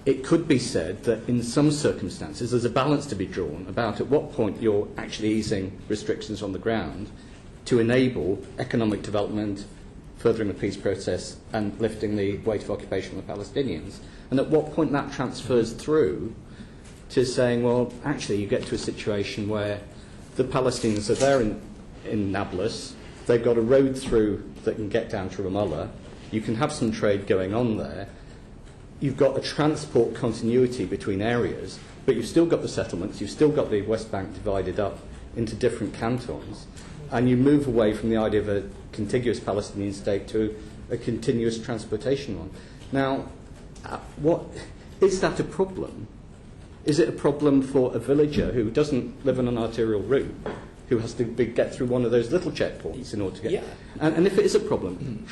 it could be said that in some circumstances there's a balance to be drawn about at what point you're actually easing restrictions on the ground to enable economic development, furthering the peace process and lifting the weight of occupation on the Palestinians, and at what point that transfers through to saying, well, actually you get to a situation where the Palestinians are there in Nablus, they've got a road through that can get down to Ramallah, you can have some trade going on there, you've got a transport continuity between areas, but you've still got the settlements, you've still got the West Bank divided up into different cantons, and you move away from the idea of a contiguous Palestinian state to a continuous transportation one. Now, what is that a problem? Is it a problem for a villager who doesn't live on an arterial route, who has to get through one of those little checkpoints in order to get... Yeah. And if it is a problem,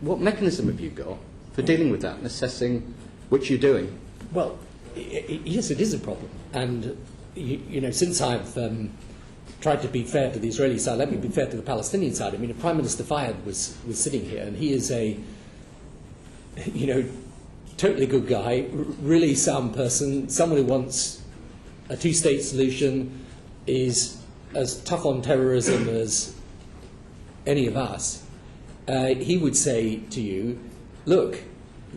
what mechanism have you got for dealing with that and assessing which you're doing? Well, yes, it is a problem. And, you know, since I've tried to be fair to the Israeli side, let me be fair to the Palestinian side. I mean, Prime Minister Fayyad was sitting here, and he is a, you know, totally good guy, really sound person, someone who wants a two-state solution, is as tough on terrorism as any of us. He would say to you, look,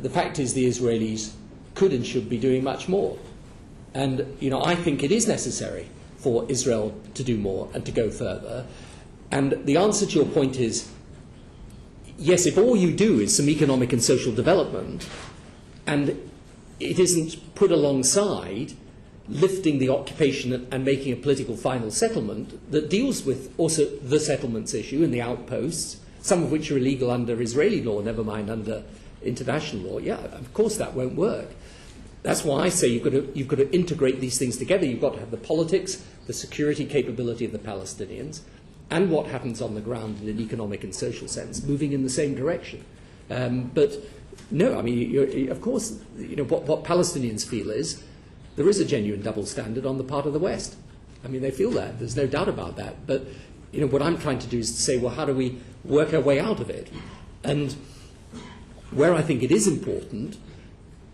the fact is the Israelis could and should be doing much more. And, you know, I think it is necessary for Israel to do more and to go further. And the answer to your point is, yes, if all you do is some economic and social development, and it isn't put alongside lifting the occupation and making a political final settlement that deals with also the settlements issue and the outposts, some of which are illegal under Israeli law, never mind under international law, yeah, of course that won't work. That's why I say you've got to integrate these things together. You've got to have the politics, the security capability of the Palestinians, and what happens on the ground in an economic and social sense, moving in the same direction. But no, I mean, of course, you know, what Palestinians feel is there is a genuine double standard on the part of the West. I mean, they feel that. There's no doubt about that. But, you know, what I'm trying to do is to say, well, how do we work our way out of it? And where I think it is important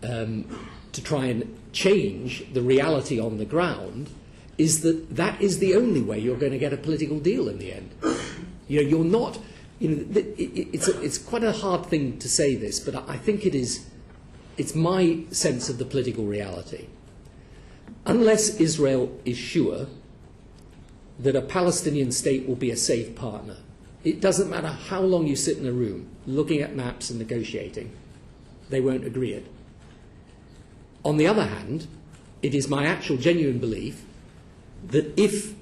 to try and change the reality on the ground is that that is the only way you're going to get a political deal in the end. You know, you're not... You know, it's quite a hard thing to say this, but I think it's my sense of the political reality. Unless Israel is sure that a Palestinian state will be a safe partner, it doesn't matter how long you sit in a room looking at maps and negotiating, they won't agree it. On the other hand, it is my actual genuine belief that if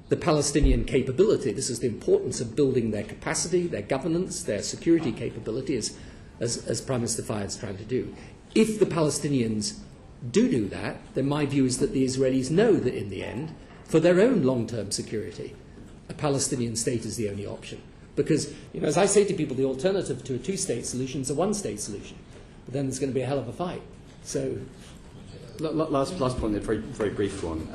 the Palestinian capability, this is the importance of building their capacity, their governance, their security capability, as Prime Minister Fayyad is trying to do. If the Palestinians do that, then my view is that the Israelis know that in the end, for their own long-term security, a Palestinian state is the only option. Because, you know, as I say to people, the alternative to a two-state solution is a one-state solution. But then there's going to be a hell of a fight. So... Last point, a very, very brief one.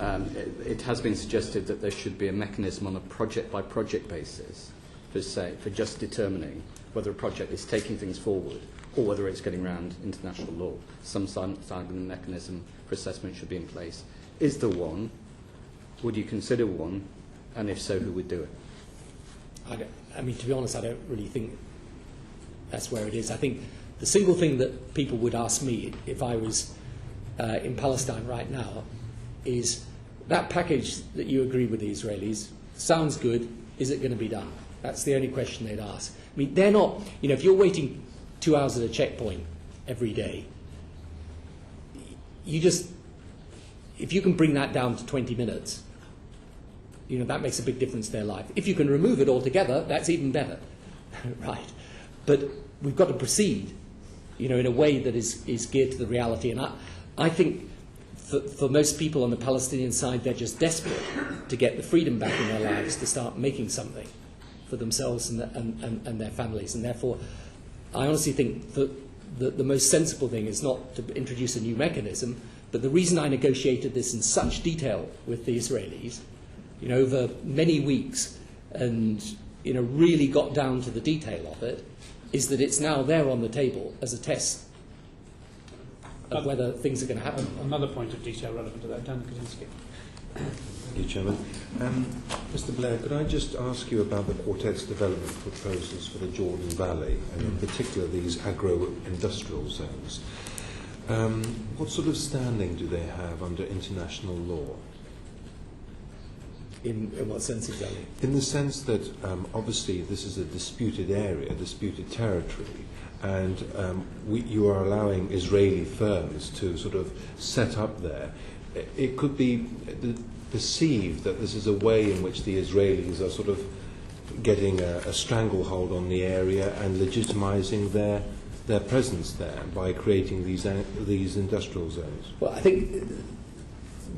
It has been suggested that there should be a mechanism on a project-by-project basis for just determining whether a project is taking things forward or whether it's getting around international law. Some side of the mechanism for assessment should be in place. Is there one? Would you consider one? And if so, who would do it? I mean, to be honest, I don't really think that's where it is. I think the single thing that people would ask me if I was in Palestine right now is that package that you agree with the Israelis sounds good, is it going to be done? That's the only question they'd ask. I mean, they're not, you know, if you're waiting 2 hours at a checkpoint every day, if you can bring that down to 20 minutes, that makes a big difference to their life. If you can remove it altogether, that's even better, right? But we've got to proceed, in a way that is geared to the reality. And I think for most people on the Palestinian side, they're just desperate to get the freedom back in their lives to start making something for themselves and their families. And therefore, I honestly think that the most sensible thing is not to introduce a new mechanism, but the reason I negotiated this in such detail with the Israelis, over many weeks, and really got down to the detail of it, is that it's now there on the table as a test of whether things are going to happen. Another point of detail relevant to that, Dan Kaczynski. Thank you, Chairman. Mr. Blair, could I just ask you about the Quartet's development proposals for the Jordan Valley, and in particular these agro-industrial zones? What sort of standing do they have under international law? In what sense exactly? In the sense that obviously this is a disputed area, disputed territory, and you are allowing Israeli firms to sort of set up there. It could be perceived that this is a way in which the Israelis are sort of getting a stranglehold on the area and legitimizing their presence there by creating these industrial zones. Well, I think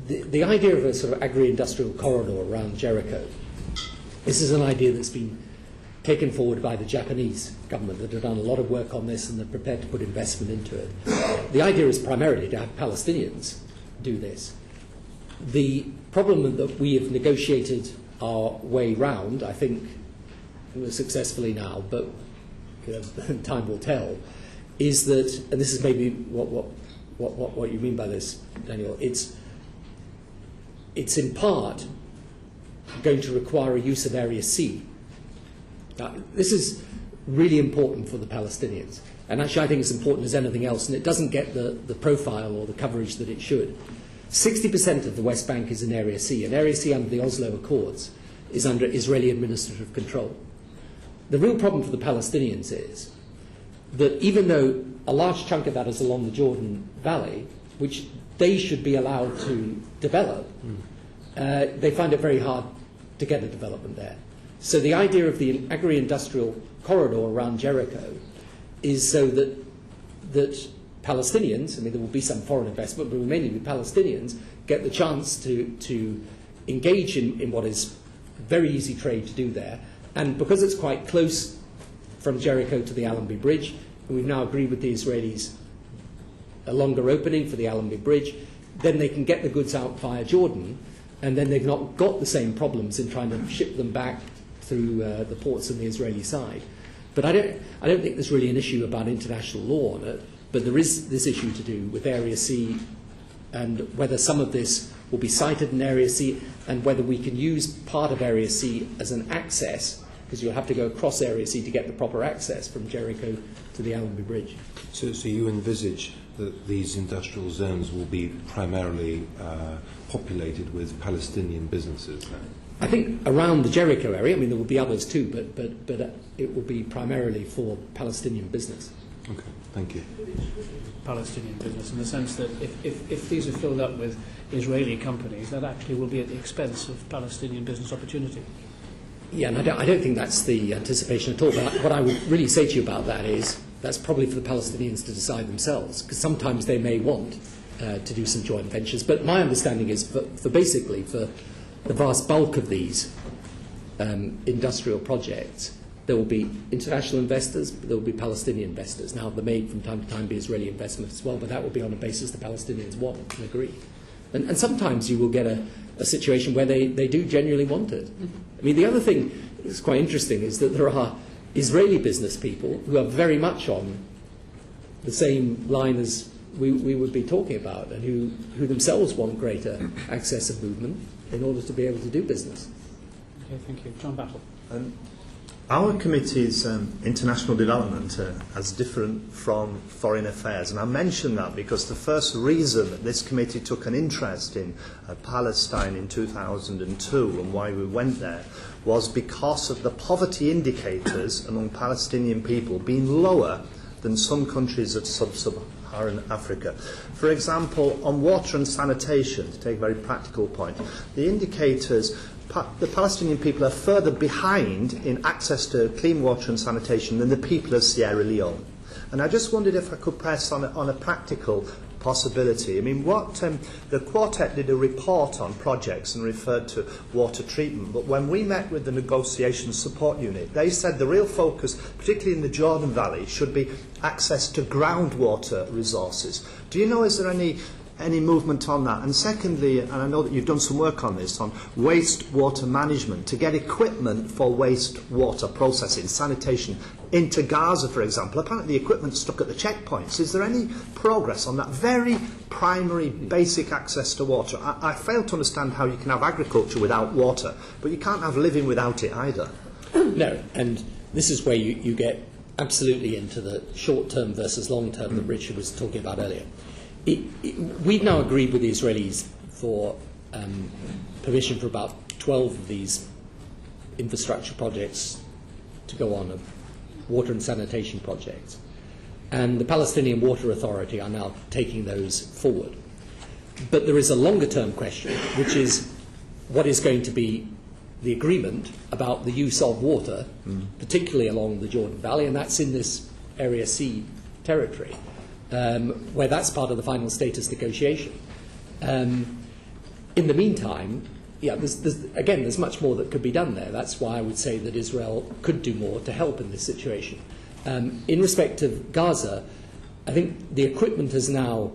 the idea of a sort of agri-industrial corridor around Jericho, this is an idea that's been taken forward by the Japanese government that have done a lot of work on this and they're prepared to put investment into it. The idea is primarily to have Palestinians do this. The problem that we have negotiated our way round, I think successfully now, but time will tell, is that, and this is maybe what you mean by this, Daniel, it's in part going to require a use of Area C. Now, this is really important for the Palestinians, and actually I think it's important as anything else, and it doesn't get the profile or the coverage that it should. 60% of the West Bank is in Area C, and Area C under the Oslo Accords is under Israeli administrative control. The real problem for the Palestinians is that even though a large chunk of that is along the Jordan Valley, which they should be allowed to develop, they find it very hard to get a development there. So the idea of the agri-industrial corridor around Jericho is so that Palestinians, I mean there will be some foreign investment, but mainly the Palestinians, get the chance to engage in what is very easy trade to do there. And because it's quite close from Jericho to the Allenby Bridge, and we've now agreed with the Israelis a longer opening for the Allenby Bridge, then they can get the goods out via Jordan, and then they've not got the same problems in trying to ship them back through the ports on the Israeli side. But I don't think there's really an issue about international law on it, but there is this issue to do with Area C and whether some of this will be cited in Area C and whether we can use part of Area C as an access, because you'll have to go across Area C to get the proper access from Jericho to the Allenby Bridge. So you envisage that these industrial zones will be primarily populated with Palestinian businesses then? I think around the Jericho area, I mean there will be others too, but it will be primarily for Palestinian business. Okay, thank you. Palestinian business in the sense that if these are filled up with Israeli companies, that actually will be at the expense of Palestinian business opportunity. Yeah, and I don't think that's the anticipation at all. But what I would really say to you about that is that's probably for the Palestinians to decide themselves, because sometimes they may want to do some joint ventures. But my understanding is for basically for the vast bulk of these industrial projects, there will be international investors, but there will be Palestinian investors. Now, there may from time to time be Israeli investment as well, but that will be on a basis the Palestinians want and agree. And sometimes you will get a situation where they do genuinely want it. I mean, the other thing that's quite interesting is that there are Israeli business people who are very much on the same line as we would be talking about, and who themselves want greater access and movement in order to be able to do business. Okay, thank you. John Battle. Our committee's international development is different from foreign affairs, and I mention that because the first reason that this committee took an interest in Palestine in 2002 and why we went there was because of the poverty indicators among Palestinian people being lower than some countries of sub-Saharan Africa. For example, on water and sanitation, to take a very practical point, the indicators, the Palestinian people are further behind in access to clean water and sanitation than the people of Sierra Leone. And I just wondered if I could press on a practical possibility. I mean, the Quartet did a report on projects and referred to water treatment, but when we met with the negotiation support unit, they said the real focus, particularly in the Jordan Valley, should be access to groundwater resources. Do you know, is there any movement on that? And secondly, and I know that you've done some work on this, on wastewater management, to get equipment for wastewater processing, sanitation, into Gaza, for example. Apparently the equipment's stuck at the checkpoints. Is there any progress on that very primary, basic access to water? I fail to understand how you can have agriculture without water, but you can't have living without it either. No, and this is where you get absolutely into the short-term versus long-term that Richard was talking about earlier. We've now agreed with the Israelis for permission for about 12 of these infrastructure projects to go on, water and sanitation projects. And the Palestinian Water Authority are now taking those forward. But there is a longer-term question, which is what is going to be the agreement about the use of water, particularly along the Jordan Valley, and that's in this Area C territory, where that's part of the final status negotiation. In the meantime, there's much more that could be done there. That's why I would say that Israel could do more to help in this situation. In respect of Gaza, I think the equipment has now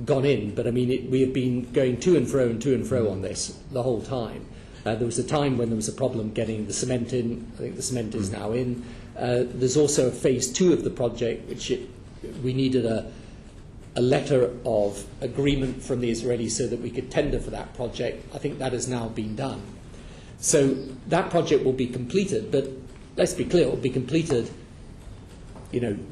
gone in, but I mean, we have been going to and fro on this the whole time. There was a time when there was a problem getting the cement in. I think the cement is now in. There's also a phase 2 of the project, which we needed a letter of agreement from the Israelis so that we could tender for that project. I think that has now been done. So that project will be completed, but let's be clear, it will be completed,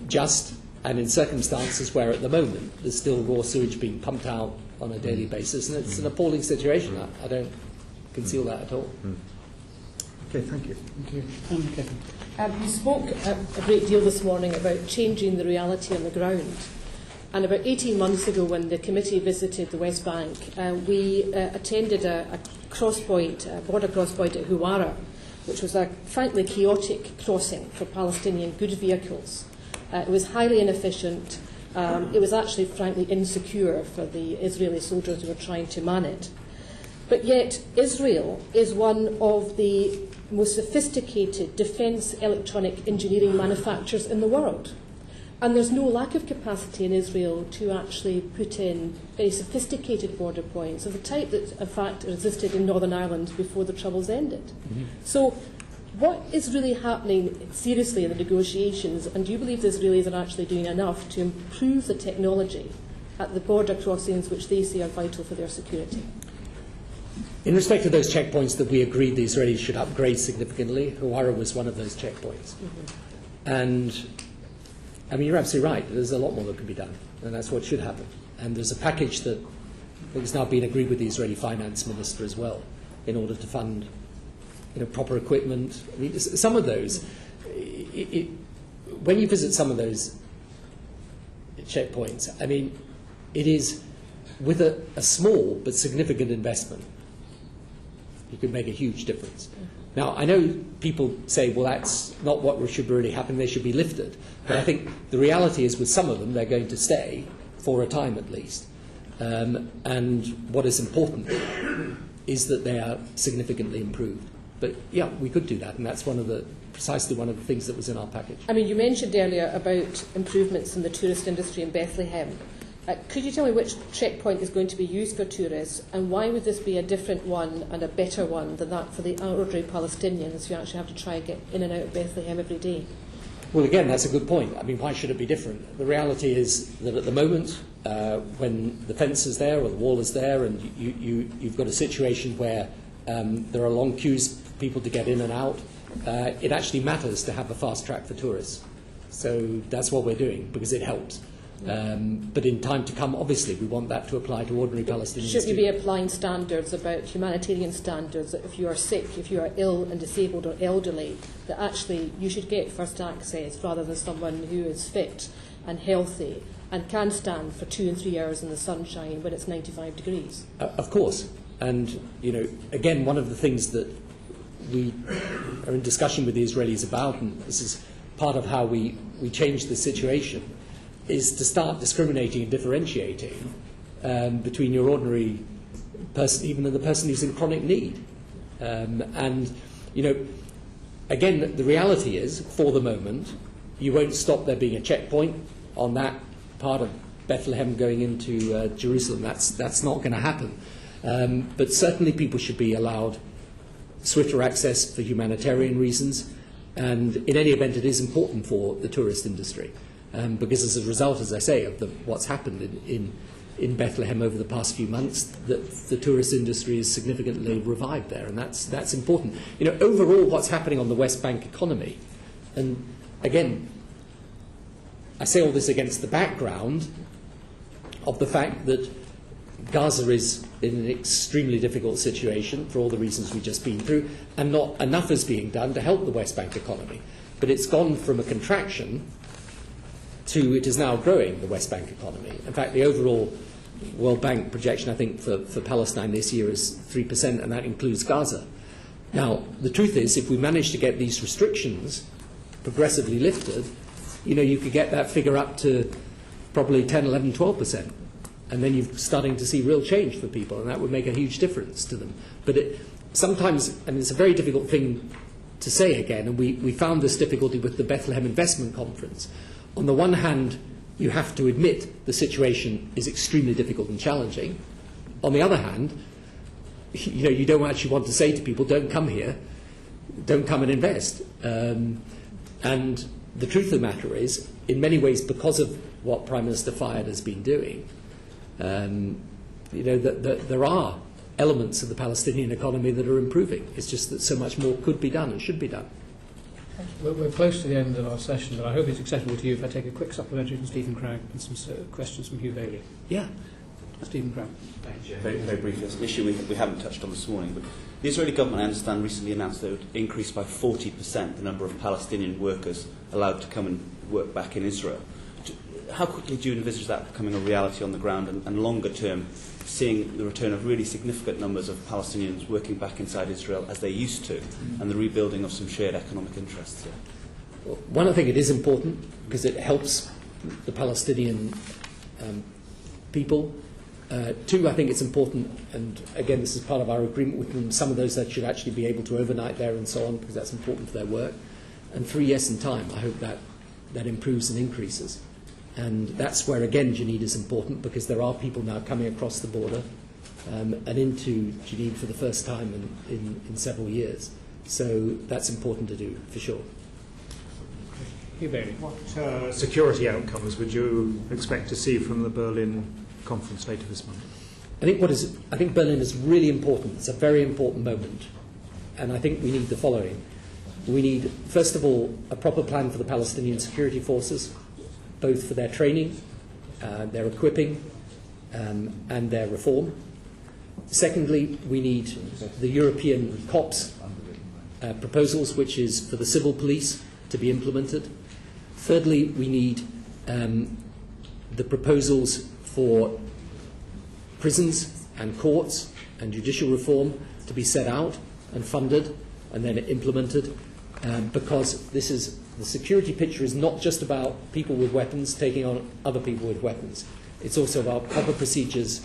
just and in circumstances where at the moment there's still raw sewage being pumped out on a daily basis, and it's an appalling situation. I don't conceal that at all. Okay, thank you. Thank you. You spoke a great deal this morning about changing the reality on the ground. And about 18 months ago, when the committee visited the West Bank, we attended a border crosspoint at Huwara, which was a frankly chaotic crossing for Palestinian goods vehicles. It was highly inefficient. It was actually frankly insecure for the Israeli soldiers who were trying to man it. But yet Israel is one of the most sophisticated defence electronic engineering manufacturers in the world. And there's no lack of capacity in Israel to actually put in very sophisticated border points of the type that, in fact, existed in Northern Ireland before the Troubles ended. So what is really happening seriously in the negotiations, and do you believe the Israelis are actually doing enough to improve the technology at the border crossings which they see are vital for their security? In respect to those checkpoints that we agreed the Israelis should upgrade significantly, Huwara was one of those checkpoints. And, I mean, you're absolutely right. There's a lot more that could be done, and that's what should happen. And there's a package that has now been agreed with the Israeli finance minister as well, in order to fund proper equipment. I mean, some of those, when you visit some of those checkpoints, I mean, it is with a small but significant investment, you could make a huge difference. Now, I know people say, well, that's not what should really happen, they should be lifted. But I think the reality is with some of them, they're going to stay for a time at least. And what is important is that they are significantly improved. But yeah, we could do that, and that's precisely one of the things that was in our package. I mean, you mentioned earlier about improvements in the tourist industry in Bethlehem. Could you tell me which checkpoint is going to be used for tourists, and why would this be a different one and a better one than that for the ordinary Palestinians who actually have to try and get in and out of Bethlehem every day? Well, again, that's a good point. I mean, why should it be different? The reality is that at the moment, when the fence is there or the wall is there, and you've got a situation where there are long queues for people to get in and out, it actually matters to have a fast track for tourists. So that's what we're doing, because it helps. But in time to come, obviously, we want that to apply to ordinary Palestinians. Shouldn't you be applying standards about humanitarian standards, that if you are sick, if you are ill and disabled or elderly, that actually you should get first access rather than someone who is fit and healthy and can stand for 2 and 3 hours in the sunshine when it's 95 degrees? Of course. And, again, one of the things that we are in discussion with the Israelis about, and this is part of how we change the situation, is to start discriminating and differentiating between your ordinary person, even the person who's in chronic need. Again, the reality is, for the moment, you won't stop there being a checkpoint on that part of Bethlehem going into Jerusalem. That's not going to happen. But certainly people should be allowed swifter access for humanitarian reasons. And in any event, it is important for the tourist industry. Because as a result, as I say, of what's happened in Bethlehem over the past few months, the tourist industry is significantly revived there, and that's important. Overall, what's happening on the West Bank economy, and again, I say all this against the background of the fact that Gaza is in an extremely difficult situation for all the reasons we've just been through, and not enough is being done to help the West Bank economy. But it's gone from a contraction to it is now growing, the West Bank economy. In fact, the overall World Bank projection, I think, for Palestine this year is 3%, and that includes Gaza. Now, the truth is, if we manage to get these restrictions progressively lifted, you could get that figure up to probably 10, 11, 12%. And then you're starting to see real change for people, and that would make a huge difference to them. But sometimes, and it's a very difficult thing to say again, and we found this difficulty with the Bethlehem Investment Conference. On the one hand, you have to admit the situation is extremely difficult and challenging. On the other hand, you don't actually want to say to people, don't come here, don't come and invest. And the truth of the matter is, in many ways, because of what Prime Minister Fayyad has been doing, that there are elements of the Palestinian economy that are improving. It's just that so much more could be done and should be done. We're close to the end of our session, but I hope it's acceptable to you if I take a quick supplementary from Stephen Cragg and some questions from Hugh Bailey. Yeah. Stephen Cragg. Thank you. Very, very briefly, it's an issue we haven't touched on this morning, but the Israeli government, I understand, recently announced that it would increase by 40% the number of Palestinian workers allowed to come and work back in Israel. How quickly do you envisage that becoming a reality on the ground, and longer term, seeing the return of really significant numbers of Palestinians working back inside Israel as they used to, and the rebuilding of some shared economic interests here? Well, one, I think it is important because it helps the Palestinian people. Two, I think it's important, and again, this is part of our agreement with them, some of those that should actually be able to overnight there and so on, because that's important for their work. And three, yes, in time, I hope that improves and increases. And that's where, again, Geneva is important, because there are people now coming across the border and into Geneva for the first time in several years. So that's important to do, for sure. Hugh Bailey. What security outcomes would you expect to see from the Berlin conference later this month? I think Berlin is really important. It's a very important moment. And I think we need the following. We need, first of all, a proper plan for the Palestinian security forces, both for their training, their equipping, and their reform. Secondly, we need the European COPS proposals, which is for the civil police to be implemented. Thirdly, we need the proposals for prisons and courts and judicial reform to be set out and funded and then implemented, because the security picture is not just about people with weapons taking on other people with weapons. It's also about proper procedures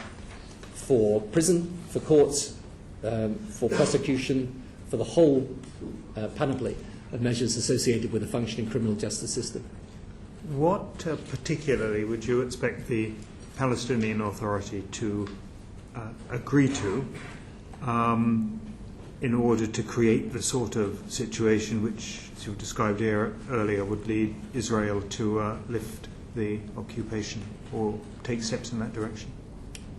for prison, for courts, for prosecution, for the whole panoply of measures associated with a functioning criminal justice system. What particularly would you expect the Palestinian Authority to agree to in order to create the sort of situation which, as you described here earlier, would lead Israel to lift the occupation or take steps in that direction?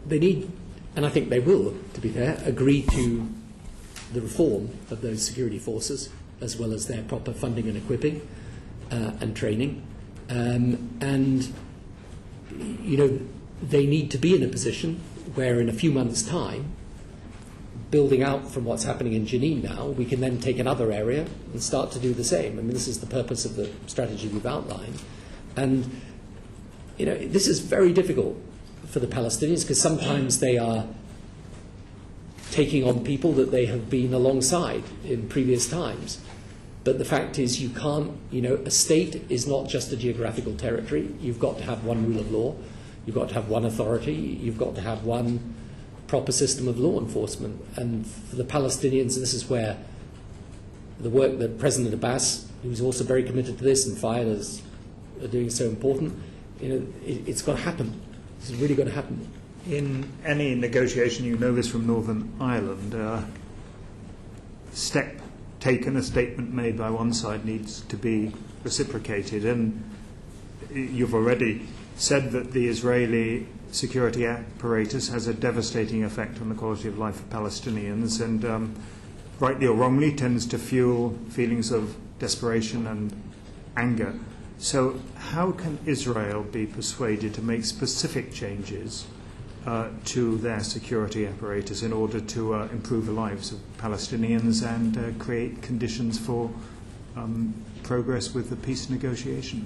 They need, and I think they will, to be fair, agree to the reform of those security forces, as well as their proper funding and equipping and training. And they need to be in a position where in a few months' time, building out from what's happening in Jenin now, we can then take another area and start to do the same. I mean, this is the purpose of the strategy we've outlined. And, this is very difficult for the Palestinians because sometimes they are taking on people that they have been alongside in previous times. But the fact is you can't, a state is not just a geographical territory. You've got to have one rule of law. You've got to have one authority. You've got to have one proper system of law enforcement. And for the Palestinians, this is where the work that President Abbas, who's also very committed to this, and Fayed are doing so important, it's got to happen. This is really going to happen. In any negotiation, you know this from Northern Ireland, step taken, a statement made by one side needs to be reciprocated. And you've already said that the Israeli security apparatus has a devastating effect on the quality of life of Palestinians and, rightly or wrongly, tends to fuel feelings of desperation and anger. So how can Israel be persuaded to make specific changes to their security apparatus in order to improve the lives of Palestinians and create conditions for progress with the peace negotiation?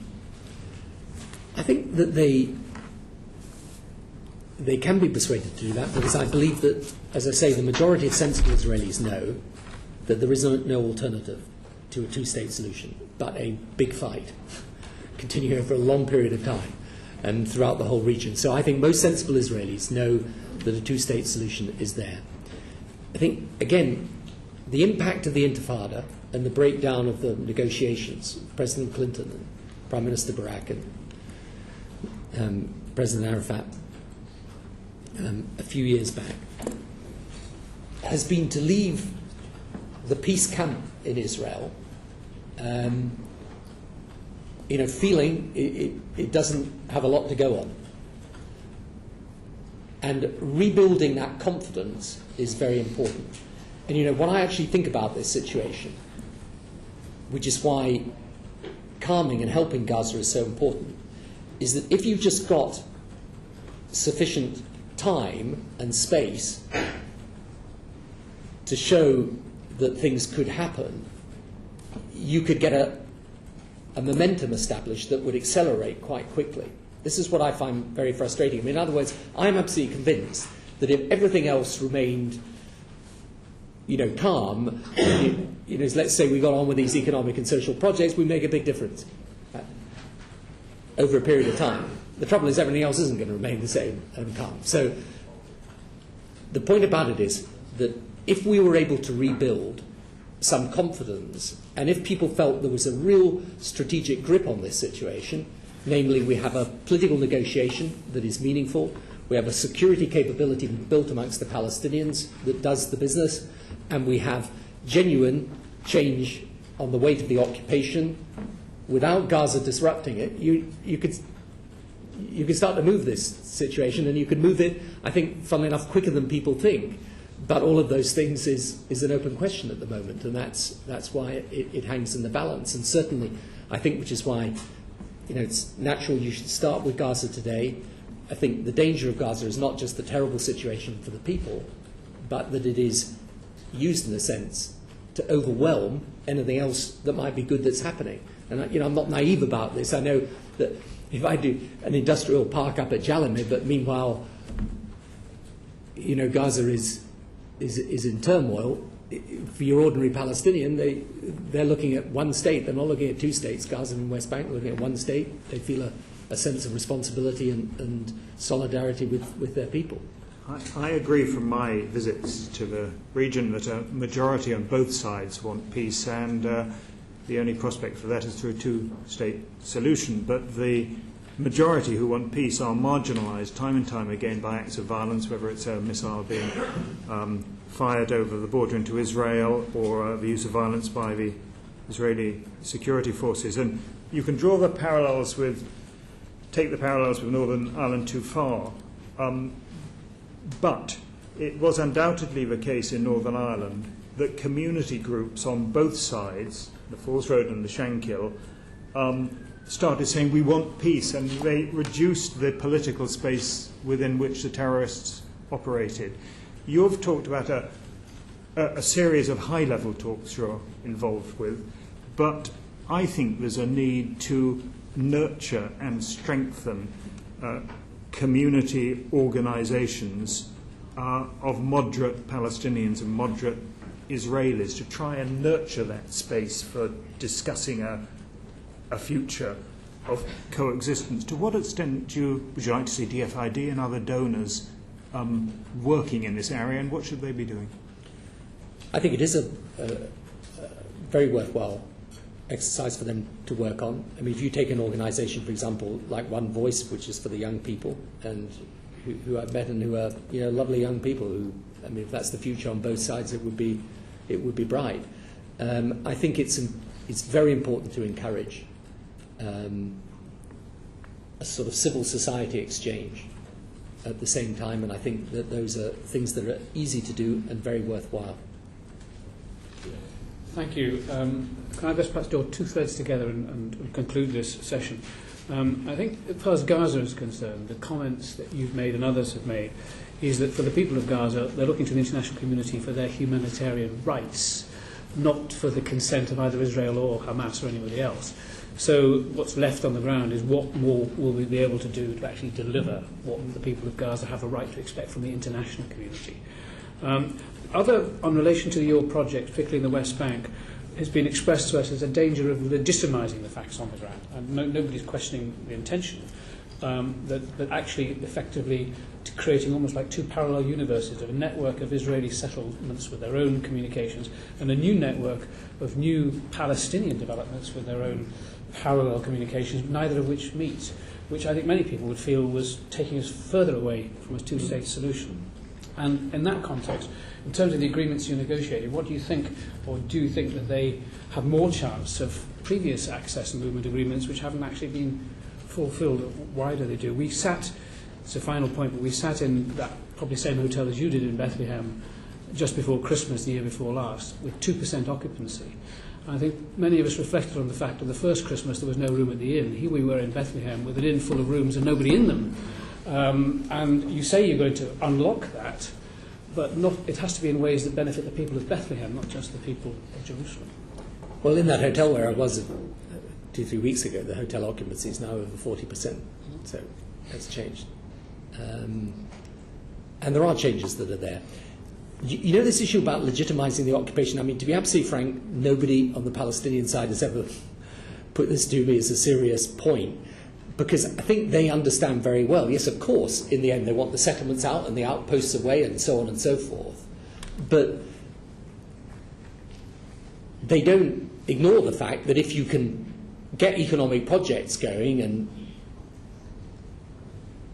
I think that they can be persuaded to do that because I believe that, as I say, the majority of sensible Israelis know that there is no alternative to a two-state solution, but a big fight continuing over a long period of time and throughout the whole region. So I think most sensible Israelis know that a two-state solution is there. I think, again, the impact of the Intifada and the breakdown of the negotiations, President Clinton and Prime Minister Barak and President Arafat a few years back, has been to leave the peace camp in Israel feeling it doesn't have a lot to go on. And rebuilding that confidence is very important. And when I actually think about this situation, which is why calming and helping Gaza is so important, is that if you've just got sufficient time and space to show that things could happen, you could get a momentum established that would accelerate quite quickly. This is what I find very frustrating. I mean, in other words, I'm absolutely convinced that if everything else remained, calm, let's say we got on with these economic and social projects, we make a big difference over a period of time. The trouble is everything else isn't going to remain the same and calm. So the point about it is that if we were able to rebuild some confidence, and if people felt there was a real strategic grip on this situation, namely we have a political negotiation that is meaningful, we have a security capability built amongst the Palestinians that does the business, and we have genuine change on the weight of the occupation, without Gaza disrupting it, you could start to move this situation, and you could move it, I think, funnily enough, quicker than people think. But all of those things is an open question at the moment, and that's why it hangs in the balance. And certainly, I think, which is why it's natural you should start with Gaza today. I think the danger of Gaza is not just the terrible situation for the people, but that it is used in a sense to overwhelm anything else that might be good that's happening. And I'm not naive about this. I know that if I do an industrial park up at Jalameh, but meanwhile, Gaza is in turmoil, for your ordinary Palestinian, they're looking at one state. They're not looking at two states. Gaza and West Bank are looking at one state. They feel a sense of responsibility and solidarity with their people. I agree from my visits to the region that a majority on both sides want peace, and the only prospect for that is through a two-state solution. But the majority who want peace are marginalised time and time again by acts of violence, whether it's a missile being fired over the border into Israel or the use of violence by the Israeli security forces. And you can take the parallels with Northern Ireland too far. But it was undoubtedly the case in Northern Ireland that community groups on both sides, the Falls Road and the Shankill, started saying we want peace, and they reduced the political space within which the terrorists operated. You've talked about a series of high-level talks you're involved with, but I think there's a need to nurture and strengthen community organizations of moderate Palestinians and moderate Israelis, to try and nurture that space for discussing a future of coexistence. To what extent would you like to see DFID and other donors working in this area, and what should they be doing? I think it is a very worthwhile exercise for them to work on. I mean, if you take an organisation, for example, like One Voice, which is for the young people, and who I've met and who are lovely young people who, I mean, if that's the future on both sides, it would be bright. I think it's very important to encourage a sort of civil society exchange at the same time, and I think that those are things that are easy to do and very worthwhile. Thank you. Can I best perhaps draw two threads together and conclude this session? I think as far as Gaza is concerned, the comments that you've made and others have made is that for the people of Gaza, they're looking to the international community for their humanitarian rights, not for the consent of either Israel or Hamas or anybody else. So what's left on the ground is what more will we be able to do to actually deliver what the people of Gaza have a right to expect from the international community. On relation to your project, particularly in the West Bank, has been expressed to us as a danger of legitimising the facts on the ground. And nobody's questioning the intention, but actually effectively creating almost like two parallel universes of a network of Israeli settlements with their own communications and a new network of new Palestinian developments with their own parallel communications, neither of which meet, which I think many people would feel was taking us further away from a two-state solution. And in that context, in terms of the agreements you negotiated, what do you think, or do you think that they have more chance of previous access and movement agreements which haven't actually been fulfilled? Why do they do? We sat, it's a final point, but we sat in that probably same hotel as you did in Bethlehem just before Christmas the year before last with 2% occupancy. I think many of us reflected on the fact that the first Christmas there was no room at the inn. Here we were in Bethlehem with an inn full of rooms and nobody in them. And you say you're going to unlock that, but it has to be in ways that benefit the people of Bethlehem, not just the people of Jerusalem. Well, in that hotel where I was 2-3 weeks ago, the hotel occupancy is now over 40%, so that's changed. And there are changes that are there. You know this issue about legitimising the occupation? I mean, to be absolutely frank, nobody on the Palestinian side has ever put this to me as a serious point, because I think they understand very well, yes, of course, in the end they want the settlements out and the outposts away and so on and so forth, but they don't ignore the fact that if you can get economic projects going and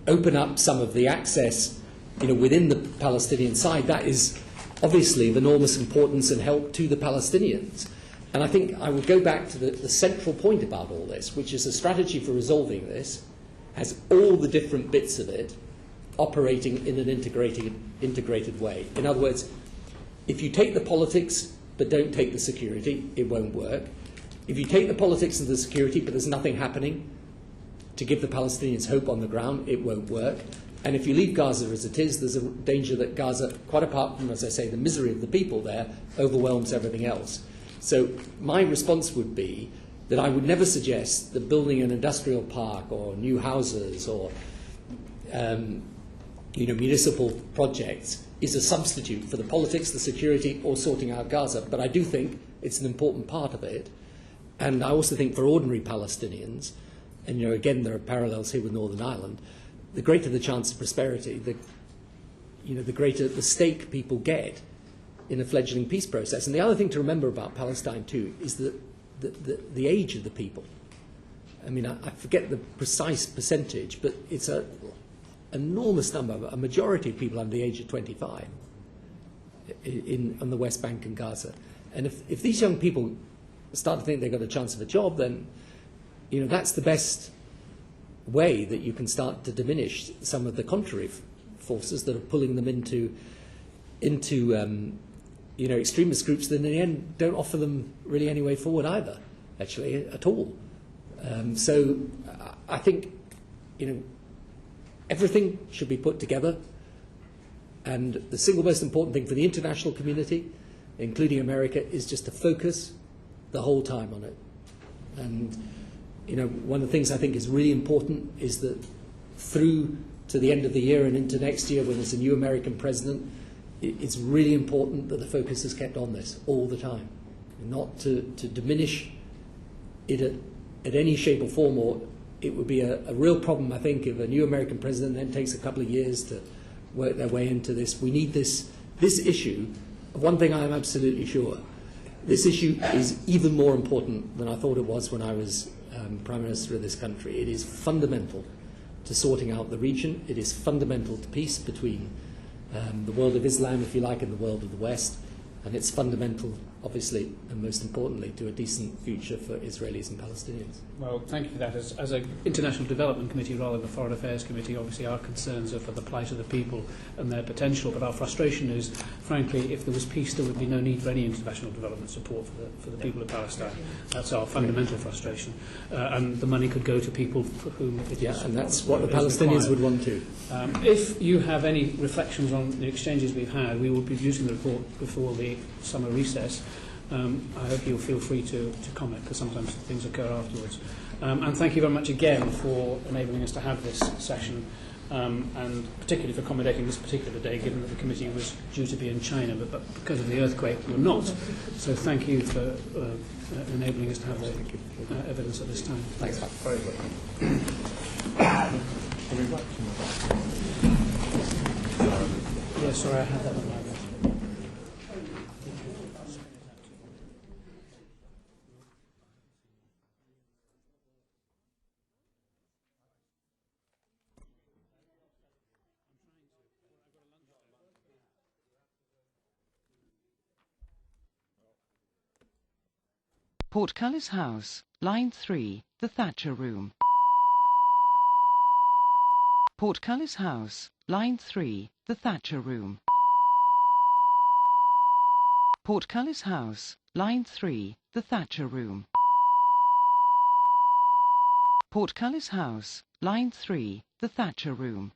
open up some of the access within the Palestinian side, that is obviously of enormous importance and help to the Palestinians. And I think I would go back to the central point about all this, which is a strategy for resolving this has all the different bits of it operating in an integrated way. In other words, if you take the politics but don't take the security, it won't work. If you take the politics and the security but there's nothing happening to give the Palestinians hope on the ground, it won't work. And if you leave Gaza as it is, there's a danger that Gaza, quite apart from, as I say, the misery of the people there, overwhelms everything else. So my response would be that I would never suggest that building an industrial park or new houses or municipal projects is a substitute for the politics, the security, or sorting out Gaza. But I do think it's an important part of it. And I also think for ordinary Palestinians, and again there are parallels here with Northern Ireland, the greater the chance of prosperity, the greater the stake people get in a fledgling peace process. And the other thing to remember about Palestine too is the age of the people. I mean, I forget the precise percentage, but it's an enormous number, a majority of people under the age of 25 on the West Bank and Gaza. And if these young people start to think they've got a chance of a job, then that's the best way that you can start to diminish some of the contrary forces that are pulling them into extremist groups that in the end don't offer them really any way forward either, actually, at all. So I think, everything should be put together, and the single most important thing for the international community, including America, is just to focus the whole time on it. And one of the things I think is really important is that through to the end of the year and into next year, when there's a new American president, it's really important that the focus is kept on this all the time, not to diminish it at any shape or form. Or it would be a real problem, I think, if a new American president then takes a couple of years to work their way into this. We need this issue. One thing I am absolutely sure, this issue is even more important than I thought it was when I was Prime Minister of this country. It is fundamental to sorting out the region. It is fundamental to peace between the world of Islam, if you like, and the world of the West. And it's fundamental, obviously, and most importantly, to a decent future for Israelis and Palestinians. Well, thank you for that. As an International Development Committee rather than a Foreign Affairs Committee, obviously our concerns are for the plight of the people and their potential, but our frustration is, frankly, if there was peace, there would be no need for any international development support for the people of Palestine. That's our fundamental frustration. And the money could go to people for whom it is. Yeah, and that's what the Palestinians would want to. If you have any reflections on the exchanges we've had, we will be producing the report before the summer recess. I hope you'll feel free to comment, because sometimes things occur afterwards. And thank you very much again for enabling us to have this session, and particularly for accommodating this particular day, given that the committee was due to be in China, but because of the earthquake, we're not. So thank you for enabling us to have the evidence at this time. Thanks. Very good. Yeah, sorry, I had that on my list. Portcullis House, Line 3, the Thatcher Room. Portcullis House, Line 3, the Thatcher Room. Portcullis House, Line 3, the Thatcher Room. Portcullis House, Line 3, the Thatcher Room.